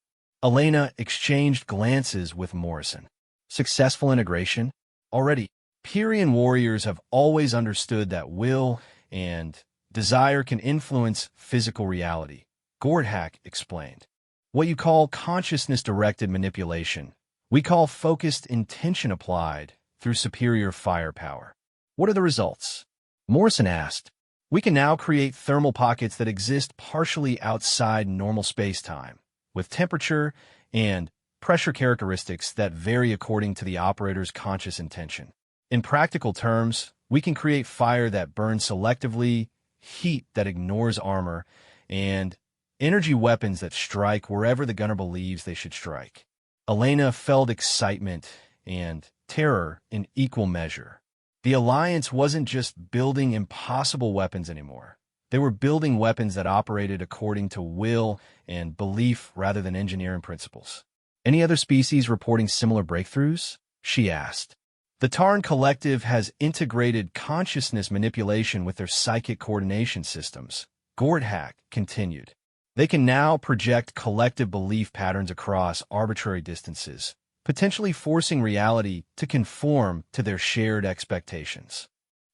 Elena exchanged glances with Morrison. Successful integration? Already, Pyrian warriors have always understood that will and desire can influence physical reality, Gorthak explained. What you call consciousness-directed manipulation, we call focused intention applied through superior firepower. What are the results? Morrison asked. We can now create thermal pockets that exist partially outside normal space-time, with temperature and pressure characteristics that vary according to the operator's conscious intention. In practical terms, we can create fire that burns selectively, heat that ignores armor, and energy weapons that strike wherever the gunner believes they should strike. Elena felt excitement and terror in equal measure. The Alliance wasn't just building impossible weapons anymore. They were building weapons that operated according to will and belief rather than engineering principles. Any other species reporting similar breakthroughs? She asked. The Tarn Collective has integrated consciousness manipulation with their psychic coordination systems, Gordhack continued. They can now project collective belief patterns across arbitrary distances, potentially forcing reality to conform to their shared expectations.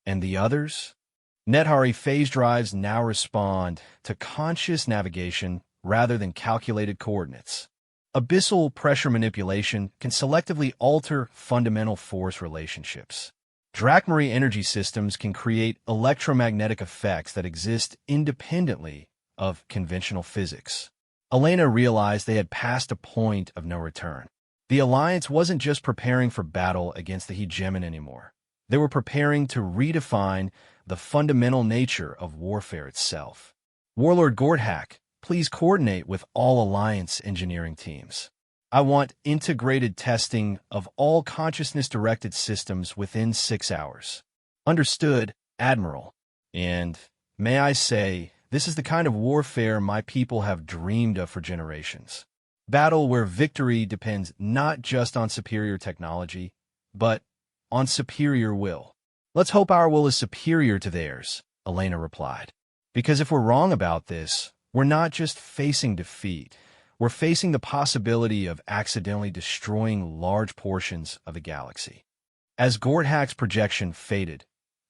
And the others? Nethari phase drives now respond to conscious navigation rather than calculated coordinates. Abyssal pressure manipulation can selectively alter fundamental force relationships. Drakmari energy systems can create electromagnetic effects that exist independently of conventional physics. Elena realized they had passed a point of no return. The Alliance wasn't just preparing for battle against the Hegemon anymore. They were preparing to redefine the fundamental nature of warfare itself. Warlord Gordhack, please coordinate with all Alliance engineering teams. I want integrated testing of all consciousness-directed systems within 6 hours. Understood, Admiral. And may I say, this is the kind of warfare my people have dreamed of for generations. Battle where victory depends not just on superior technology, but on superior will. Let's hope our will is superior to theirs, Elena replied. Because if we're wrong about this, we're not just facing defeat. We're facing the possibility of accidentally destroying large portions of the galaxy. As Gordhack's projection faded,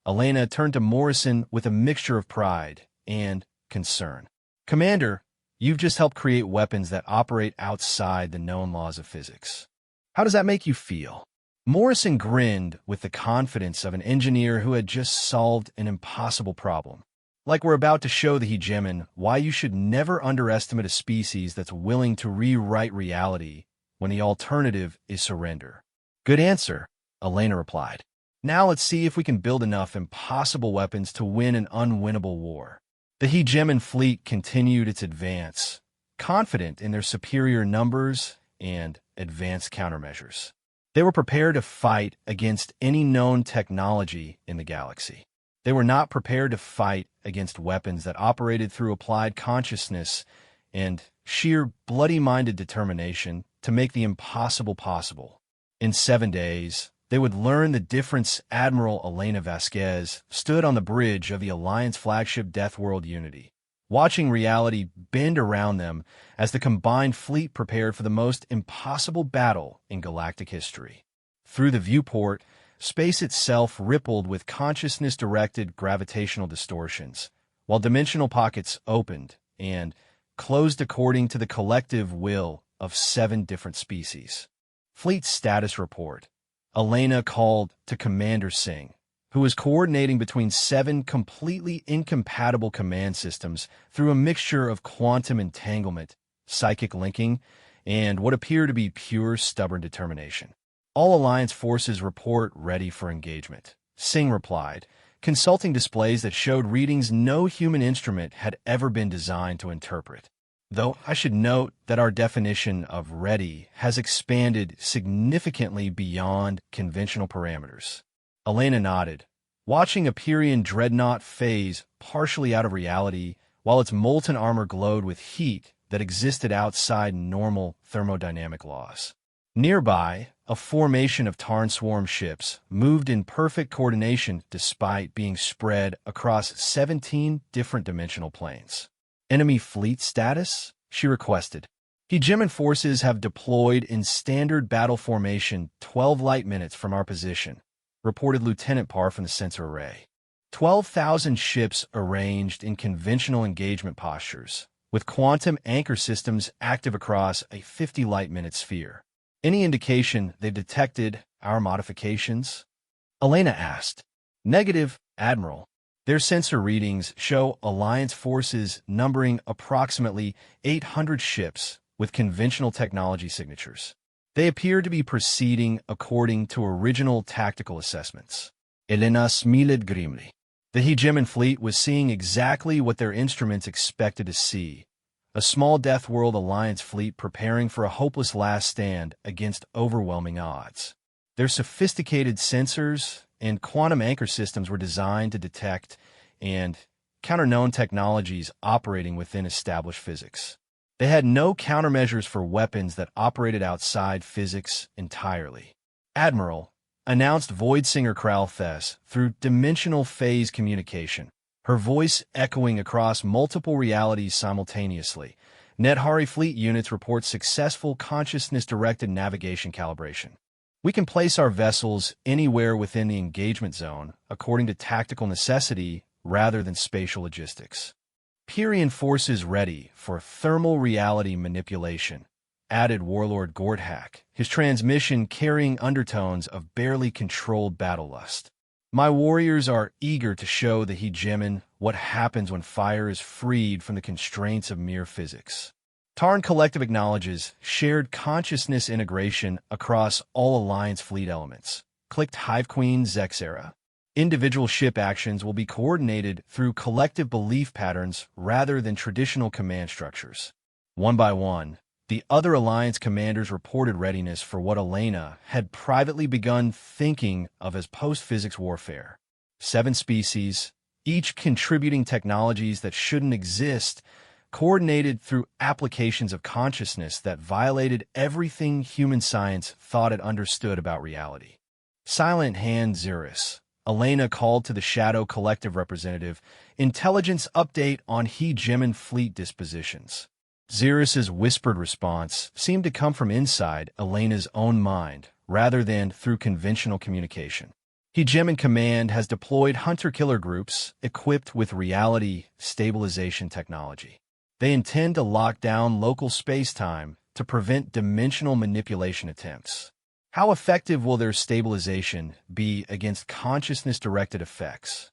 Elena turned to Morrison with a mixture of pride and concern. Commander, you've just helped create weapons that operate outside the known laws of physics. How does that make you feel? Morrison grinned with the confidence of an engineer who had just solved an impossible problem. Like we're about to show the Hegemon why you should never underestimate a species that's willing to rewrite reality when the alternative is surrender. Good answer, Elena replied. Now let's see if we can build enough impossible weapons to win an unwinnable war. The Hegemon fleet continued its advance, confident in their superior numbers and advanced countermeasures. They were prepared to fight against any known technology in the galaxy. They were not prepared to fight against weapons that operated through applied consciousness and sheer bloody-minded determination to make the impossible possible. In 7 days, they would learn the difference. Admiral Elena Vasquez stood on the bridge of the Alliance flagship Deathworld Unity, watching reality bend around them as the combined fleet prepared for the most impossible battle in galactic history. Through the viewport, space itself rippled with consciousness-directed gravitational distortions, while dimensional pockets opened and closed according to the collective will of 7 different species. Fleet status report. Elena called to Commander Singh, who was coordinating between 7 completely incompatible command systems through a mixture of quantum entanglement, psychic linking, and what appeared to be pure stubborn determination. All Alliance forces report ready for engagement, Singh replied, consulting displays that showed readings no human instrument had ever been designed to interpret. Though I should note that our definition of ready has expanded significantly beyond conventional parameters. Elena nodded, watching a Pyrian dreadnought phase partially out of reality while its molten armor glowed with heat that existed outside normal thermodynamic laws. Nearby, a formation of Tarn swarm ships moved in perfect coordination despite being spread across 17 different dimensional planes. Enemy fleet status? She requested. Hegemon forces have deployed in standard battle formation 12 light minutes from our position, reported Lieutenant Parr from the sensor array. 12,000 ships arranged in conventional engagement postures, with quantum anchor systems active across a 50 light minute sphere. Any indication they've detected our modifications? Elena asked. Negative, Admiral. Their sensor readings show Alliance forces numbering approximately 800 ships with conventional technology signatures. They appear to be proceeding according to original tactical assessments. Elenas Miled Grimli. The Hegemon fleet was seeing exactly what their instruments expected to see: a small Deathworld Alliance fleet preparing for a hopeless last stand against overwhelming odds. Their sophisticated sensors and quantum anchor systems were designed to detect and counter known technologies operating within established physics. They had no countermeasures for weapons that operated outside physics entirely. Admiral announced Voidsinger Kralthes through dimensional phase communication, her voice echoing across multiple realities simultaneously. Nethari fleet units report successful consciousness-directed navigation calibration. We can place our vessels anywhere within the engagement zone according to tactical necessity rather than spatial logistics. Pyrian forces ready for thermal reality manipulation, added Warlord Gordhack, his transmission carrying undertones of barely controlled battle lust. My warriors are eager to show the Hegemon what happens when fire is freed from the constraints of mere physics. Tarn Collective acknowledges shared consciousness integration across all Alliance fleet elements. Clicked Hive Queen Zexera. Individual ship actions will be coordinated through collective belief patterns rather than traditional command structures. One by one, the other Alliance commanders reported readiness for what Elena had privately begun thinking of as post-physics warfare. 7 species, each contributing technologies that shouldn't exist, coordinated through applications of consciousness that violated everything human science thought it understood about reality. Silent Hand Xeris. Elena called to the Shadow Collective representative, intelligence update on Hegemon fleet dispositions. Xeris's whispered response seemed to come from inside Elena's own mind, rather than through conventional communication. Hegemon Command has deployed hunter-killer groups equipped with reality stabilization technology. They intend to lock down local space-time to prevent dimensional manipulation attempts. How effective will their stabilization be against consciousness-directed effects?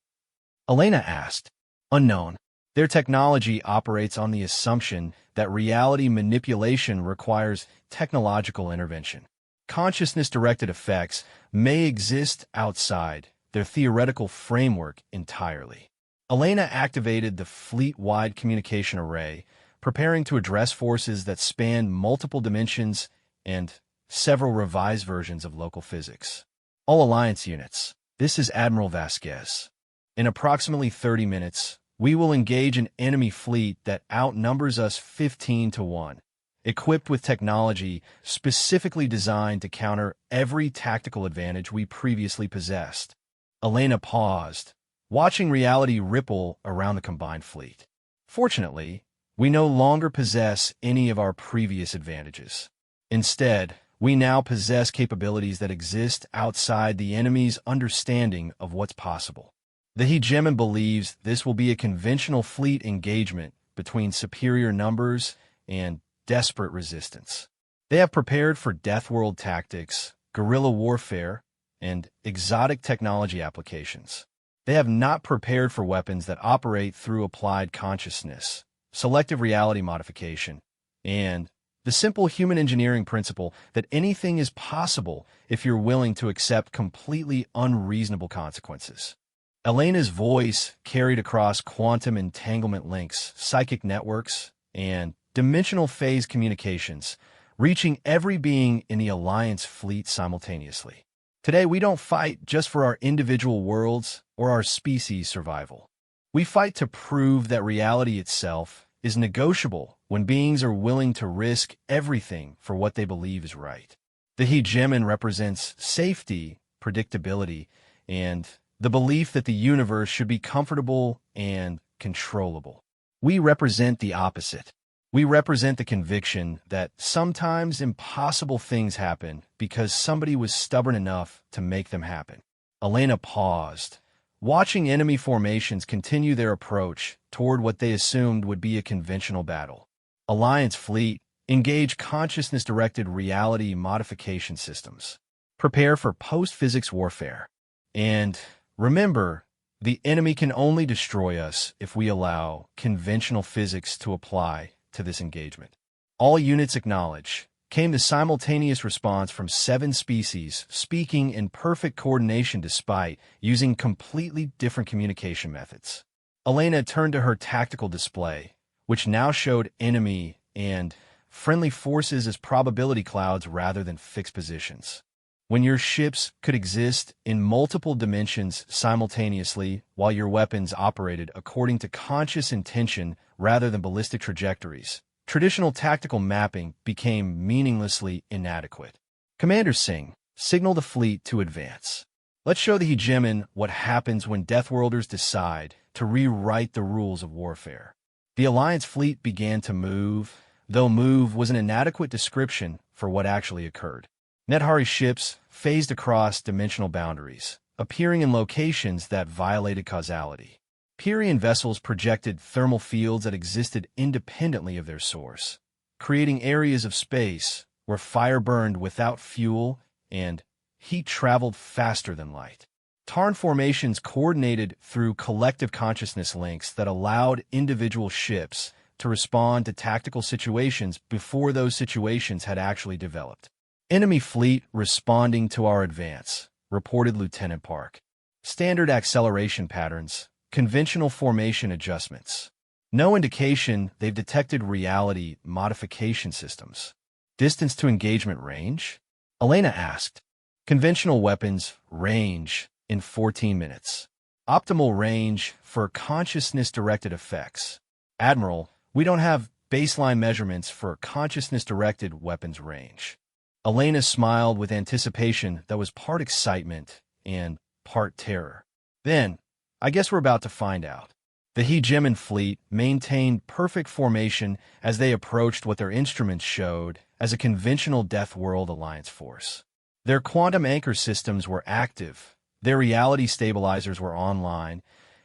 Elena asked. Unknown. Their technology operates on the assumption that reality manipulation requires technological intervention. Consciousness-directed effects may exist outside their theoretical framework entirely. Elena activated the fleet-wide communication array, preparing to address forces that span multiple dimensions and several revised versions of local physics. All Alliance units, this is Admiral Vasquez. In approximately 30 minutes, we will engage an enemy fleet that outnumbers us 15 to 1, equipped with technology specifically designed to counter every tactical advantage we previously possessed. Elena paused, watching reality ripple around the combined fleet. Fortunately, we no longer possess any of our previous advantages. Instead, we now possess capabilities that exist outside the enemy's understanding of what's possible. The Hegemon believes this will be a conventional fleet engagement between superior numbers and desperate resistance. They have prepared for Deathworld tactics, guerrilla warfare, and exotic technology applications. They have not prepared for weapons that operate through applied consciousness, selective reality modification, and the simple human engineering principle that anything is possible if you're willing to accept completely unreasonable consequences. Elena's voice carried across quantum entanglement links, psychic networks, and dimensional phase communications, reaching every being in the Alliance fleet simultaneously. Today, we don't fight just for our individual worlds or our species' survival. We fight to prove that reality itself is negotiable when beings are willing to risk everything for what they believe is right. The Hegemon represents safety, predictability, and the belief that the universe should be comfortable and controllable. We represent the opposite. We represent the conviction that sometimes impossible things happen because somebody was stubborn enough to make them happen. Elena paused, watching enemy formations continue their approach toward what they assumed would be a conventional battle. Alliance fleet, engage consciousness-directed reality modification systems. Prepare for post-physics warfare. And remember, the enemy can only destroy us if we allow conventional physics to apply to this engagement. All units acknowledge. came the simultaneous response from 7 species speaking in perfect coordination despite using completely different communication methods. Elena turned to her tactical display, which now showed enemy and friendly forces as probability clouds rather than fixed positions. When your ships could exist in multiple dimensions simultaneously while your weapons operated according to conscious intention rather than ballistic trajectories, traditional tactical mapping became meaninglessly inadequate. Commander Singh, signal the fleet to advance. Let's show the hegemon what happens when Deathworlders decide to rewrite the rules of warfare. The Alliance fleet began to move, though move was an inadequate description for what actually occurred. Nethari's ships phased across dimensional boundaries, appearing in locations that violated causality. Pyrian vessels projected thermal fields that existed independently of their source, creating areas of space where fire burned without fuel and heat traveled faster than light. Tarn formations coordinated through collective consciousness links that allowed individual ships to respond to tactical situations before those situations had actually developed. Enemy fleet responding to our advance, reported Lieutenant Park. Standard acceleration patterns, conventional formation adjustments. No indication they've detected reality modification systems. Distance to engagement range? Elena asked. Conventional weapons range in 14 minutes. Optimal range for consciousness-directed effects. Admiral, we don't have baseline measurements for consciousness-directed weapons range. Elena smiled with anticipation that was part excitement and part terror. Then, I guess we're about to find out. The hegemon fleet maintained perfect formation as they approached what their instruments showed as a conventional Deathworld Alliance force. Their quantum anchor systems were active, their reality stabilizers were online,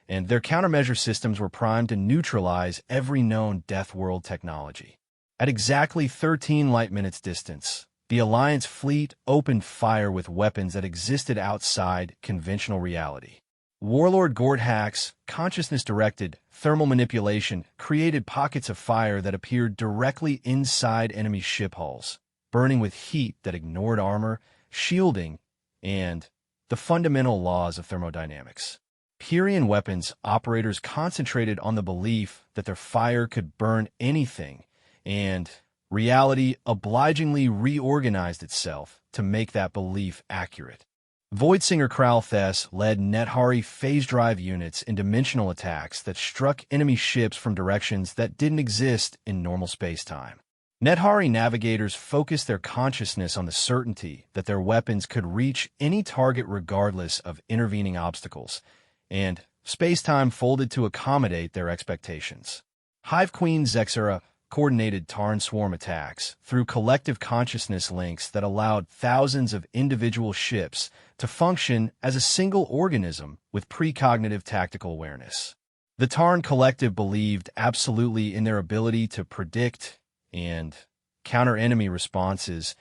and their countermeasure systems were primed to neutralize every known Deathworld technology. At exactly 13 light minutes distance, the Alliance fleet opened fire with weapons that existed outside conventional reality. Warlord Gorthak's consciousness-directed thermal manipulation created pockets of fire that appeared directly inside enemy ship hulls, burning with heat that ignored armor, shielding, and the fundamental laws of thermodynamics. Pyrian weapons operators concentrated on the belief that their fire could burn anything, and reality obligingly reorganized itself to make that belief accurate. Voidsinger Kralthes led Nethari phase drive units in dimensional attacks that struck enemy ships from directions that didn't exist in normal space-time. Nethari navigators focused their consciousness on the certainty that their weapons could reach any target regardless of intervening obstacles, and space-time folded to accommodate their expectations. Hive Queen Zexera coordinated Tarn swarm attacks through collective consciousness links that allowed thousands of individual ships to function as a single organism with precognitive tactical awareness. The Tarn collective believed absolutely in their ability to predict and counter enemy responses,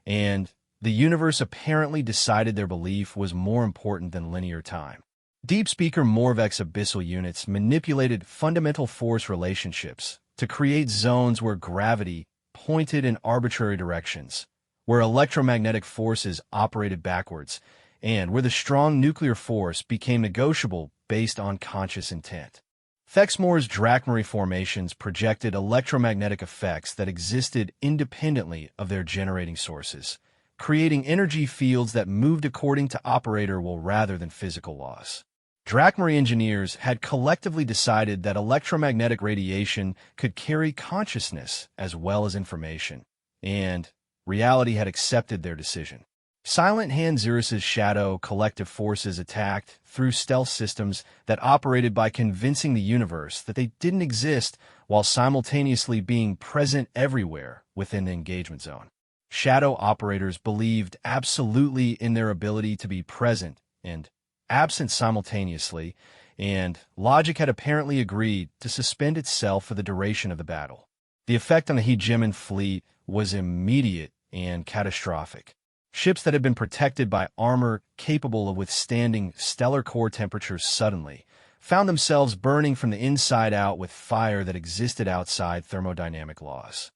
and the universe apparently decided their belief was more important than linear time. Deep Speaker Morvek's abyssal units manipulated fundamental force relationships to create zones where gravity pointed in arbitrary directions, where electromagnetic forces operated backwards, and where the strong nuclear force became negotiable based on conscious intent. Thexmore's Drachmary formations projected electromagnetic effects that existed independently of their generating sources, creating energy fields that moved according to operator will rather than physical laws. Drachmary engineers had collectively decided that electromagnetic radiation could carry consciousness as well as information, and reality had accepted their decision. Silent Hand Xerxes' shadow collective forces attacked through stealth systems that operated by convincing the universe that they didn't exist while simultaneously being present everywhere within the engagement zone. Shadow operators believed absolutely in their ability to be present and absent simultaneously, and logic had apparently agreed to suspend itself for the duration of the battle. The effect on the hegemon fleet was immediate and catastrophic. Ships that had been protected by armor capable of withstanding stellar core temperatures suddenly found themselves burning from the inside out with fire that existed outside thermodynamic laws.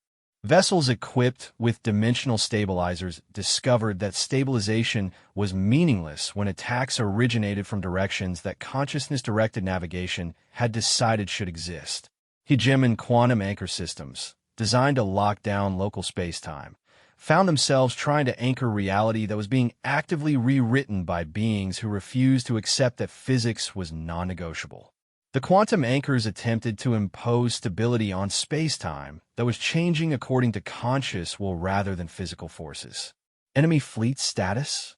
Vessels equipped with dimensional stabilizers discovered that stabilization was meaningless when attacks originated from directions that consciousness-directed navigation had decided should exist. Hegemon quantum anchor systems, designed to lock down local space-time, found themselves trying to anchor reality that was being actively rewritten by beings who refused to accept that physics was non-negotiable. The quantum anchors attempted to impose stability on space-time that was changing according to conscious will rather than physical forces. Enemy fleet status?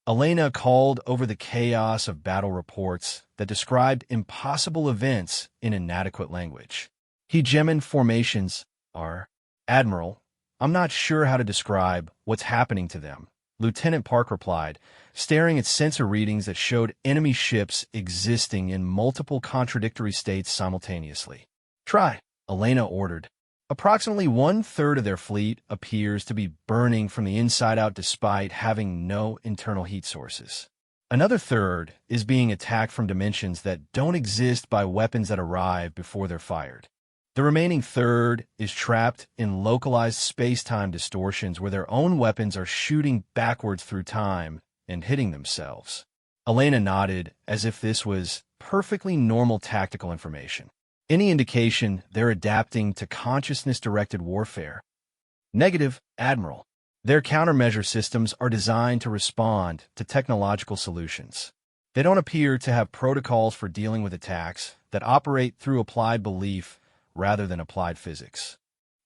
Elena called over the chaos of battle reports that described impossible events in inadequate language. Hegemon formations are, Admiral, I'm not sure how to describe what's happening to them, Lieutenant Park replied, staring at sensor readings that showed enemy ships existing in multiple contradictory states simultaneously. Try, Elena ordered. Approximately one-third of their fleet appears to be burning from the inside out despite having no internal heat sources. Another third is being attacked from dimensions that don't exist by weapons that arrive before they're fired. The remaining third is trapped in localized space-time distortions where their own weapons are shooting backwards through time and hitting themselves. Elena nodded as if this was perfectly normal tactical information. Any indication they're adapting to consciousness-directed warfare? Negative, Admiral. Their countermeasure systems are designed to respond to technological solutions. They don't appear to have protocols for dealing with attacks that operate through applied belief rather than applied physics.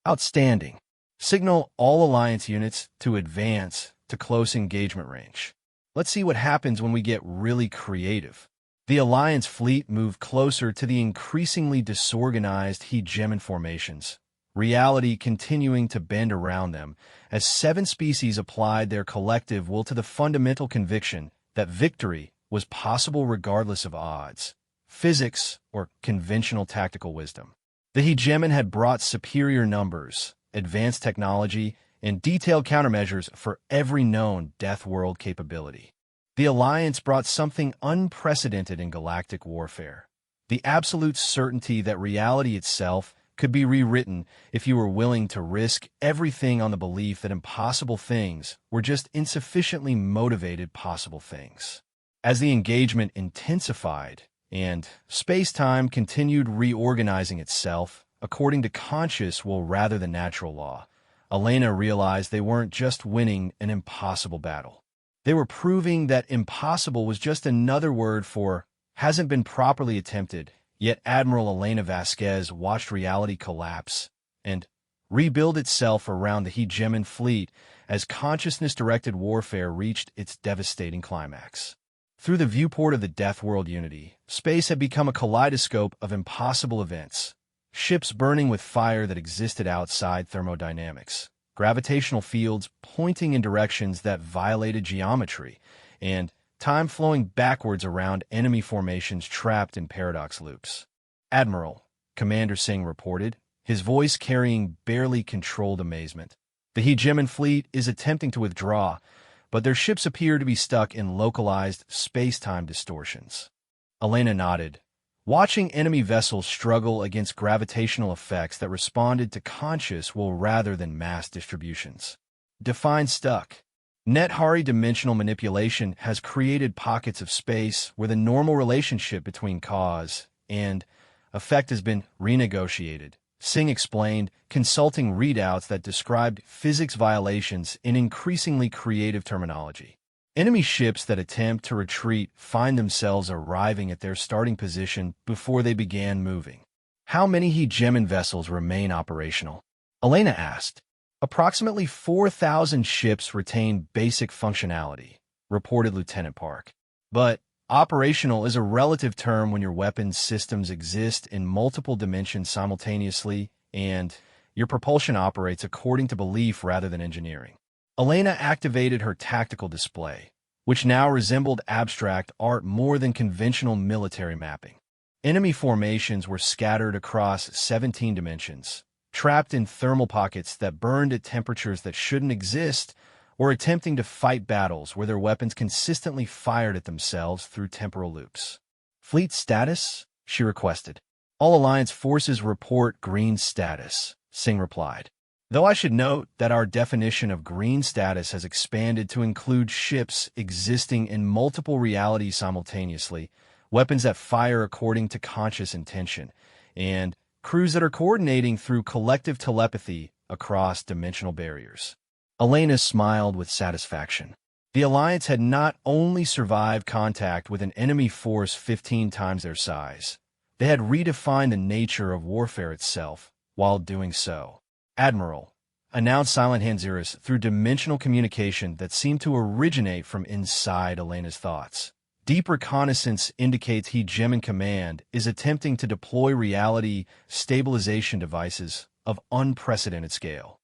Outstanding. Signal all Alliance units to advance to close engagement range. Let's see what happens when we get really creative. The Alliance fleet moved closer to the increasingly disorganized hegemon formations, reality continuing to bend around them as 7 species applied their collective will to the fundamental conviction that victory was possible regardless of odds, physics, or conventional tactical wisdom. The hegemon had brought superior numbers, advanced technology, and detailed countermeasures for every known Deathworld capability. The Alliance brought something unprecedented in galactic warfare, the absolute certainty that reality itself could be rewritten if you were willing to risk everything on the belief that impossible things were just insufficiently motivated possible things. As the engagement intensified, and space-time continued reorganizing itself according to conscious will rather than natural law, Elena realized they weren't just winning an impossible battle. They were proving that impossible was just another word for hasn't been properly attempted, yet Admiral Elena Vasquez watched reality collapse and rebuild itself around the hegemon fleet as consciousness-directed warfare reached its devastating climax. Through the viewport of the Deathworld Unity, space had become a kaleidoscope of impossible events. Ships burning with fire that existed outside thermodynamics, gravitational fields pointing in directions that violated geometry, and time flowing backwards around enemy formations trapped in paradox loops. Admiral, Commander Singh reported, his voice carrying barely controlled amazement. The hegemon fleet is attempting to withdraw, but their ships appear to be stuck in localized space-time distortions. Elena nodded, watching enemy vessels struggle against gravitational effects that responded to conscious will rather than mass distributions. Define stuck. Nethari dimensional manipulation has created pockets of space where the normal relationship between cause and effect has been renegotiated, Singh explained, consulting readouts that described physics violations in increasingly creative terminology. Enemy ships that attempt to retreat find themselves arriving at their starting position before they began moving. How many hegemon vessels remain operational? Elena asked. Approximately 4,000 ships retain basic functionality, reported Lieutenant Park. But operational is a relative term when your weapons systems exist in multiple dimensions simultaneously and your propulsion operates according to belief rather than engineering. Elena activated her tactical display, which now resembled abstract art more than conventional military mapping. Enemy formations were scattered across 17 dimensions, trapped in thermal pockets that burned at temperatures that shouldn't exist, or attempting to fight battles where their weapons consistently fired at themselves through temporal loops. Fleet status? She requested. All Alliance forces report green status, Singh replied. Though I should note that our definition of green status has expanded to include ships existing in multiple realities simultaneously, weapons that fire according to conscious intention, and crews that are coordinating through collective telepathy across dimensional barriers. Elena smiled with satisfaction. The Alliance had not only survived contact with an enemy force 15 times their size, they had redefined the nature of warfare itself while doing so. Admiral, announced Silent Hanziris through dimensional communication that seemed to originate from inside Elena's thoughts. Deep reconnaissance indicates he Gem in command is attempting to deploy reality stabilization devices of unprecedented scale.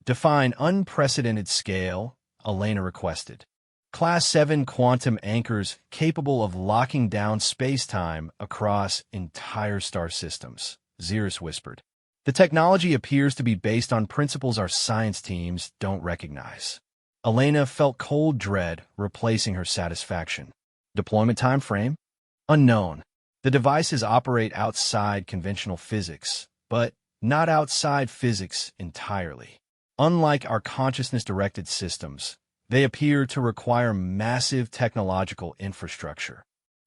Define unprecedented scale, Elena requested. Class 7 quantum anchors capable of locking down space-time across entire star systems, Xeris whispered. The technology appears to be based on principles our science teams don't recognize. Elena felt cold dread replacing her satisfaction. Deployment time frame? Unknown. The devices operate outside conventional physics, but not outside physics entirely. Unlike our consciousness-directed systems, they appear to require massive technological infrastructure.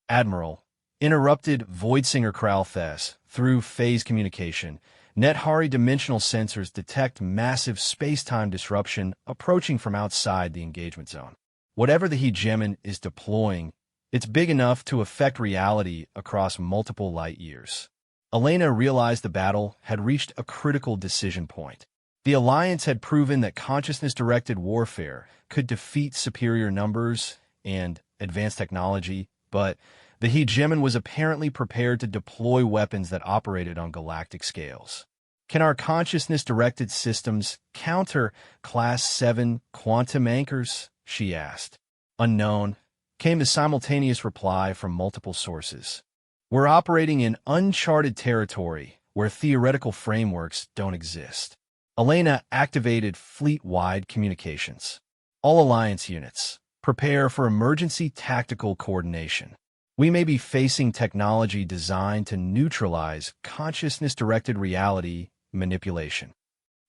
Admiral, interrupted Voidsinger Kralthes through phase communication. Nethari dimensional sensors detect massive space-time disruption approaching from outside the engagement zone. Whatever the hegemon is deploying, it's big enough to affect reality across multiple light years. Elena realized the battle had reached a critical decision point. The Alliance had proven that consciousness-directed warfare could defeat superior numbers and advanced technology, but the hegemon was apparently prepared to deploy weapons that operated on galactic scales. Can our consciousness-directed systems counter Class 7 quantum anchors? She asked. Unknown, came the simultaneous reply from multiple sources. We're operating in uncharted territory where theoretical frameworks don't exist. Elena activated fleet-wide communications. All Alliance units, prepare for emergency tactical coordination. We may be facing technology designed to neutralize consciousness-directed reality manipulation.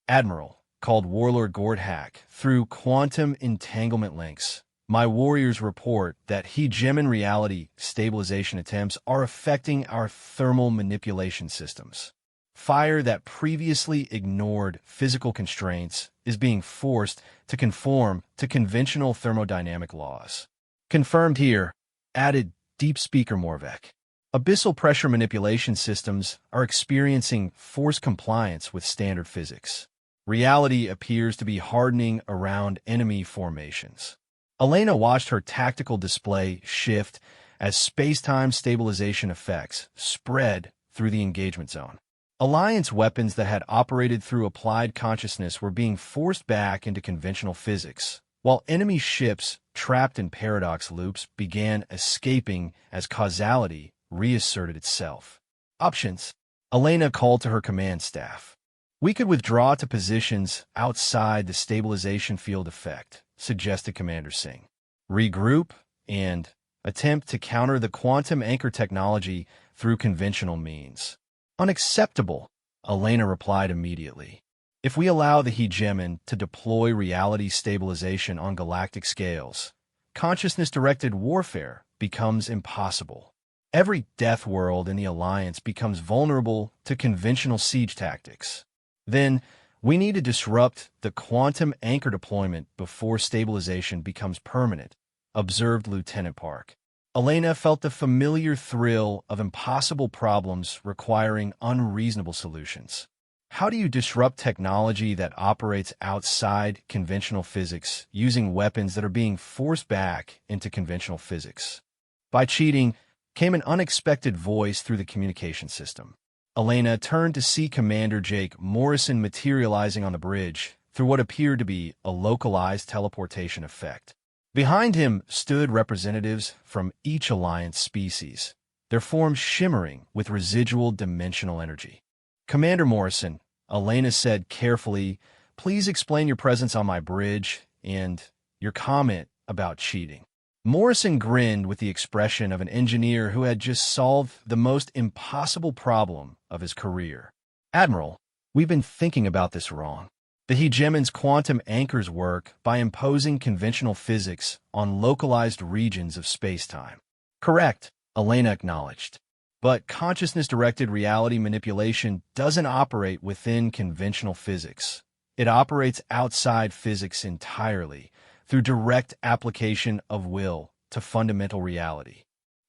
Admiral, called Warlord Gordhack through quantum entanglement links. My warriors report that hegemon reality stabilization attempts are affecting our thermal manipulation systems. Fire that previously ignored physical constraints is being forced to conform to conventional thermodynamic laws. Confirmed here, added Deep Speaker Morvek. Abyssal pressure manipulation systems are experiencing forced compliance with standard physics. Reality appears to be hardening around enemy formations. Elena watched her tactical display shift as space-time stabilization effects spread through the engagement zone. Alliance weapons that had operated through applied consciousness were being forced back into conventional physics, while enemy ships trapped in paradox loops began escaping as causality reasserted itself. Options. Elena called to her command staff. We could withdraw to positions outside the stabilization field effect, suggested Commander Singh. Regroup and attempt to counter the quantum anchor technology through conventional means. Unacceptable, Elena replied immediately. If we allow the hegemon to deploy reality stabilization on galactic scales, consciousness-directed warfare becomes impossible. Every Deathworld in the Alliance becomes vulnerable to conventional siege tactics. Then, we need to disrupt the quantum anchor deployment before stabilization becomes permanent, observed Lieutenant Park. Elena felt the familiar thrill of impossible problems requiring unreasonable solutions. How do you disrupt technology that operates outside conventional physics using weapons that are being forced back into conventional physics? By cheating, came an unexpected voice through the communication system. Elena turned to see Commander Jake Morrison materializing on the bridge through what appeared to be a localized teleportation effect. Behind him stood representatives from each Alliance species, their forms shimmering with residual dimensional energy. Commander Morrison, Elena said carefully, please explain your presence on my bridge and your comment about cheating. Morrison grinned with the expression of an engineer who had just solved the most impossible problem of his career. Admiral, we've been thinking about this wrong. The hegemon's quantum anchors work by imposing conventional physics on localized regions of space-time. Correct, Elena acknowledged. But consciousness-directed reality manipulation doesn't operate within conventional physics. It operates outside physics entirely, through direct application of will to fundamental reality.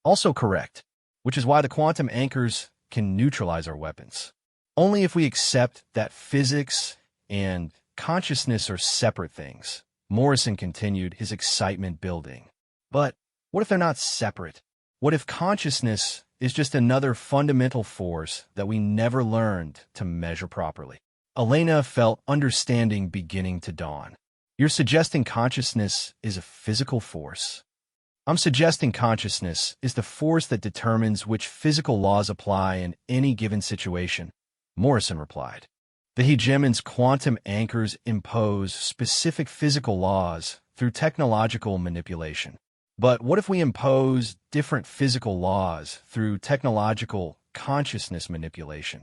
Also correct, which is why the quantum anchors can neutralize our weapons. Only if we accept that physics and consciousness are separate things. Morrison continued, his excitement building. But what if they're not separate? What if consciousness is just another fundamental force that we never learned to measure properly? Elena felt understanding beginning to dawn. You're suggesting consciousness is a physical force? I'm suggesting consciousness is the force that determines which physical laws apply in any given situation, Morrison replied. The hegemon's quantum anchors impose specific physical laws through technological manipulation. But what if we impose different physical laws through technological consciousness manipulation?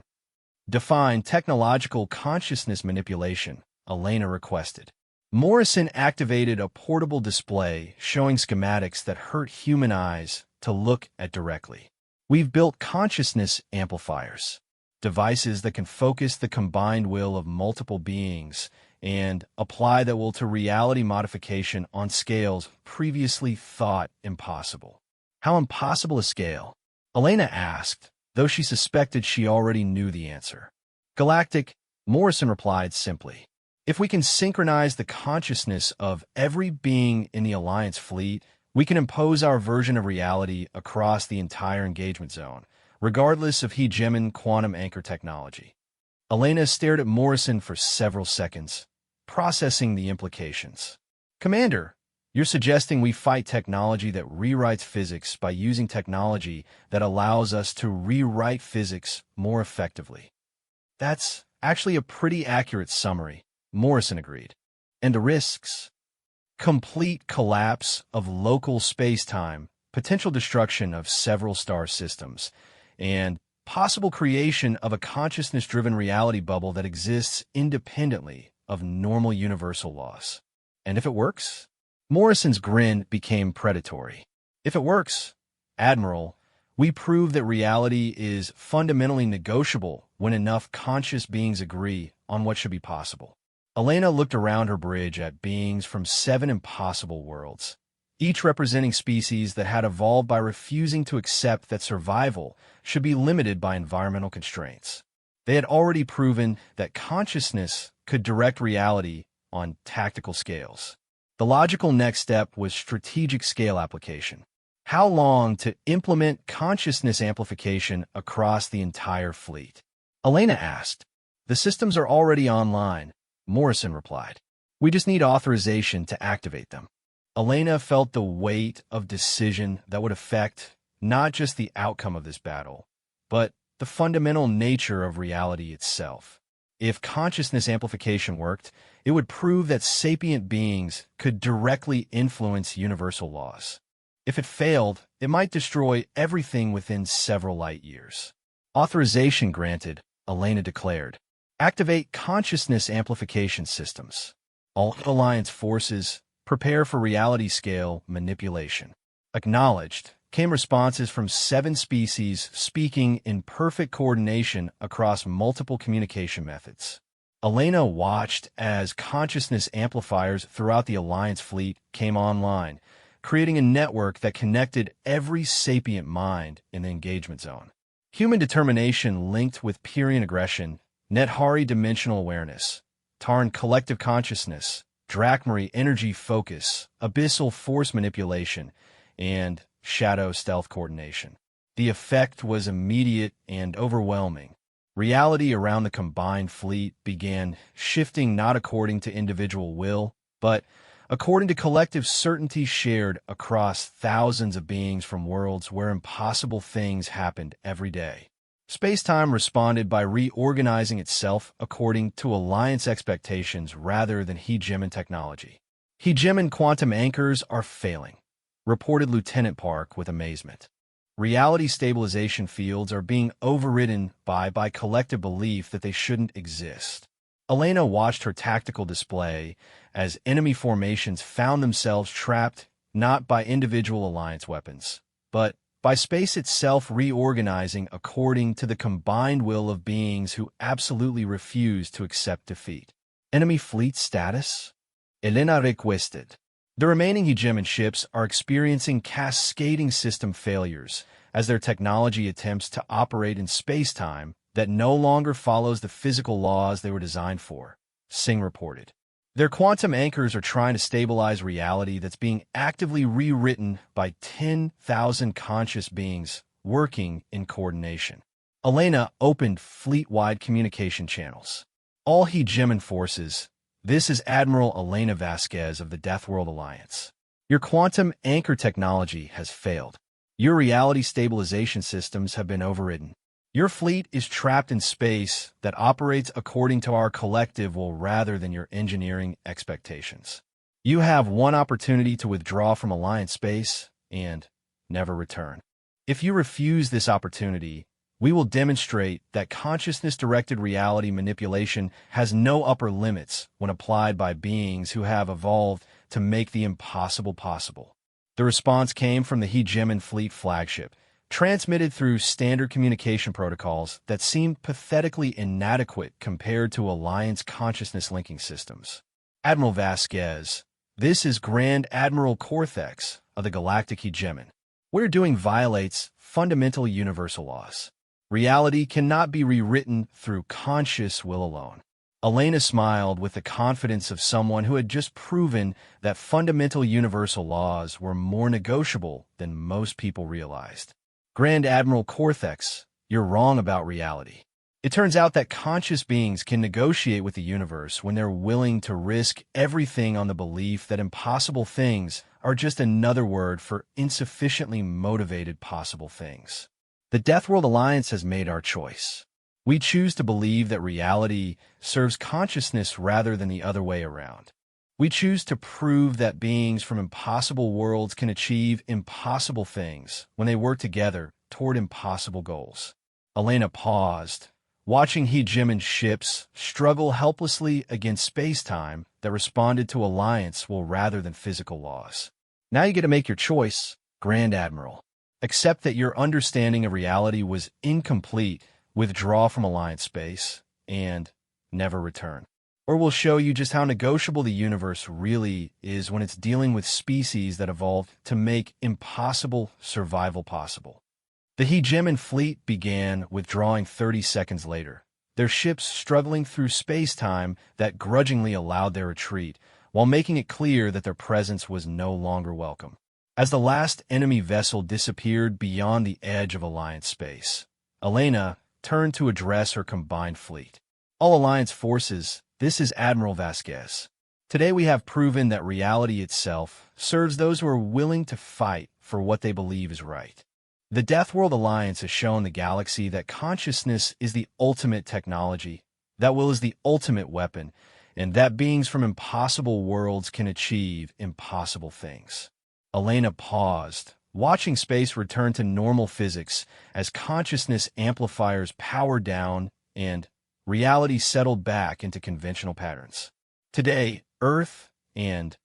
Define technological consciousness manipulation, Elena requested. Morrison activated a portable display showing schematics that hurt human eyes to look at directly. We've built consciousness amplifiers, devices that can focus the combined will of multiple beings and apply that will to reality modification on scales previously thought impossible. How impossible a scale? Elena asked, though she suspected she already knew the answer. Galactic, Morrison replied simply. If we can synchronize the consciousness of every being in the Alliance fleet, we can impose our version of reality across the entire engagement zone, regardless of hegemon quantum anchor technology. Elena stared at Morrison for several seconds, processing the implications. Commander, you're suggesting we fight technology that rewrites physics by using technology that allows us to rewrite physics more effectively. That's actually a pretty accurate summary, Morrison agreed. And the risks? Complete collapse of local space-time, potential destruction of several star systems, and possible creation of a consciousness-driven reality bubble that exists independently of normal universal laws. And if it works? Morrison's grin became predatory. If it works, Admiral, we prove that reality is fundamentally negotiable when enough conscious beings agree on what should be possible. Elena looked around her bridge at beings from 7 impossible worlds, each representing species that had evolved by refusing to accept that survival should be limited by environmental constraints. They had already proven that consciousness could direct reality on tactical scales. The logical next step was strategic scale application. How long to implement consciousness amplification across the entire fleet? Elena asked. The systems are already online, Morrison replied. We just need authorization to activate them. Elena felt the weight of decision that would affect not just the outcome of this battle, but the fundamental nature of reality itself. If consciousness amplification worked, it would prove that sapient beings could directly influence universal laws. If it failed, it might destroy everything within several light years. Authorization granted, Elena declared. Activate consciousness amplification systems. All Alliance forces prepare for reality scale manipulation. Acknowledged came responses from 7 species speaking in perfect coordination across multiple communication methods. Elena watched as consciousness amplifiers throughout the Alliance fleet came online, creating a network that connected every sapient mind in the engagement zone. Human determination linked with Pyrrhian aggression, Nethari dimensional awareness, Tarn collective consciousness, Drachmary energy focus, abyssal force manipulation, and shadow stealth coordination. The effect was immediate and overwhelming. Reality around the combined fleet began shifting not according to individual will, but according to collective certainty shared across thousands of beings from worlds where impossible things happened every day. Space-time responded by reorganizing itself according to Alliance expectations rather than hegemon technology. Hegemon quantum anchors are failing, reported Lieutenant Park with amazement. Reality stabilization fields are being overridden by collective belief that they shouldn't exist. Elena watched her tactical display as enemy formations found themselves trapped not by individual alliance weapons, but by space itself reorganizing according to the combined will of beings who absolutely refused to accept defeat. Enemy fleet status? Elena requested. The remaining hegemon ships are experiencing cascading system failures as their technology attempts to operate in space-time that no longer follows the physical laws they were designed for, Singh reported. Their quantum anchors are trying to stabilize reality that's being actively rewritten by 10,000 conscious beings working in coordination. Elena opened fleet-wide communication channels. All hegemon forces, this is Admiral Elena Vasquez of the Deathworld Alliance. Your quantum anchor technology has failed. Your reality stabilization systems have been overridden. Your fleet is trapped in space that operates according to our collective will rather than your engineering expectations. You have one opportunity to withdraw from Alliance space and never return. If you refuse this opportunity, we will demonstrate that consciousness-directed reality manipulation has no upper limits when applied by beings who have evolved to make the impossible possible. The response came from the Hegemon Fleet flagship, transmitted through standard communication protocols that seemed pathetically inadequate compared to Alliance consciousness linking systems. Admiral Vasquez, this is Grand Admiral Cortex of the Galactic Hegemon. What you're doing violates fundamental universal laws. Reality cannot be rewritten through conscious will alone. Elena smiled with the confidence of someone who had just proven that fundamental universal laws were more negotiable than most people realized. Grand Admiral Cortex, you're wrong about reality. It turns out that conscious beings can negotiate with the universe when they're willing to risk everything on the belief that impossible things are just another word for insufficiently motivated possible things. The Deathworld Alliance has made our choice. We choose to believe that reality serves consciousness rather than the other way around. We choose to prove that beings from impossible worlds can achieve impossible things when they work together toward impossible goals. Elena paused, watching hegemon ships struggle helplessly against space-time that responded to Alliance will rather than physical laws. Now you get to make your choice, Grand Admiral. Accept that your understanding of reality was incomplete, withdraw from Alliance space, and never return. Or we'll show you just how negotiable the universe really is when it's dealing with species that evolved to make impossible survival possible. The hegemon fleet began withdrawing 30 seconds later, their ships struggling through space-time that grudgingly allowed their retreat, while making it clear that their presence was no longer welcome. As the last enemy vessel disappeared beyond the edge of Alliance space, Elena turned to address her combined fleet. All Alliance forces, this is Admiral Vasquez. Today we have proven that reality itself serves those who are willing to fight for what they believe is right. The Deathworld Alliance has shown the galaxy that consciousness is the ultimate technology, that will is the ultimate weapon, and that beings from impossible worlds can achieve impossible things. Elena paused, watching space return to normal physics as consciousness amplifiers powered down and reality settled back into conventional patterns. Today, Earth and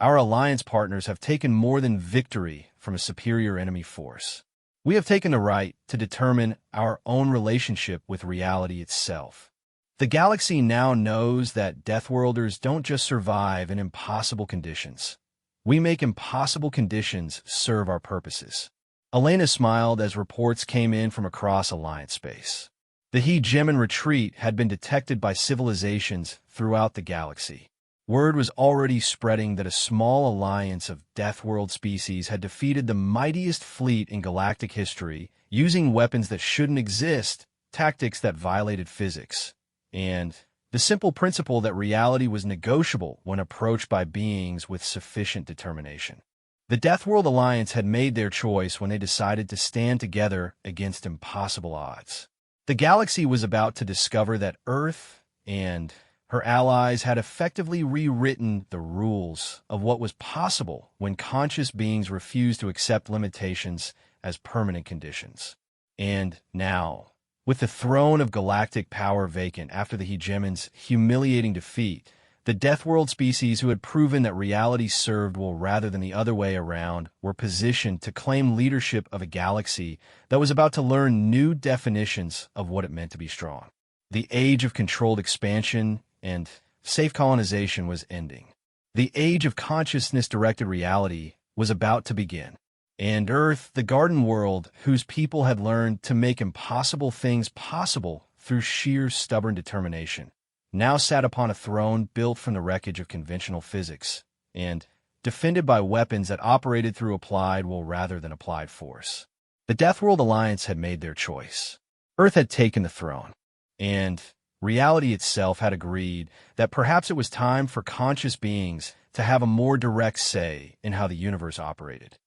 our Alliance partners have taken more than victory from a superior enemy force. We have taken the right to determine our own relationship with reality itself. The galaxy now knows that Deathworlders don't just survive in impossible conditions. We make impossible conditions serve our purposes. Elena smiled as reports came in from across Alliance space. The hegemon retreat had been detected by civilizations throughout the galaxy. Word was already spreading that a small alliance of Deathworld species had defeated the mightiest fleet in galactic history, using weapons that shouldn't exist, tactics that violated physics, and the simple principle that reality was negotiable when approached by beings with sufficient determination. The Deathworld Alliance had made their choice when they decided to stand together against impossible odds. The galaxy was about to discover that Earth and her allies had effectively rewritten the rules of what was possible when conscious beings refused to accept limitations as permanent conditions. And now, With the throne of galactic power vacant after the hegemon's humiliating defeat, the Deathworld species who had proven that reality served well rather than the other way around were positioned to claim leadership of a galaxy that was about to learn new definitions of what it meant to be strong. The age of controlled expansion and safe colonization was ending. The age of consciousness-directed reality was about to begin. And Earth, the garden world, whose people had learned to make impossible things possible through sheer stubborn determination, now sat upon a throne built from the wreckage of conventional physics and defended by weapons that operated through applied will rather than applied force. The Deathworld Alliance had made their choice. Earth had taken the throne, and reality itself had agreed that perhaps it was time for conscious beings to have a more direct say in how the universe operated.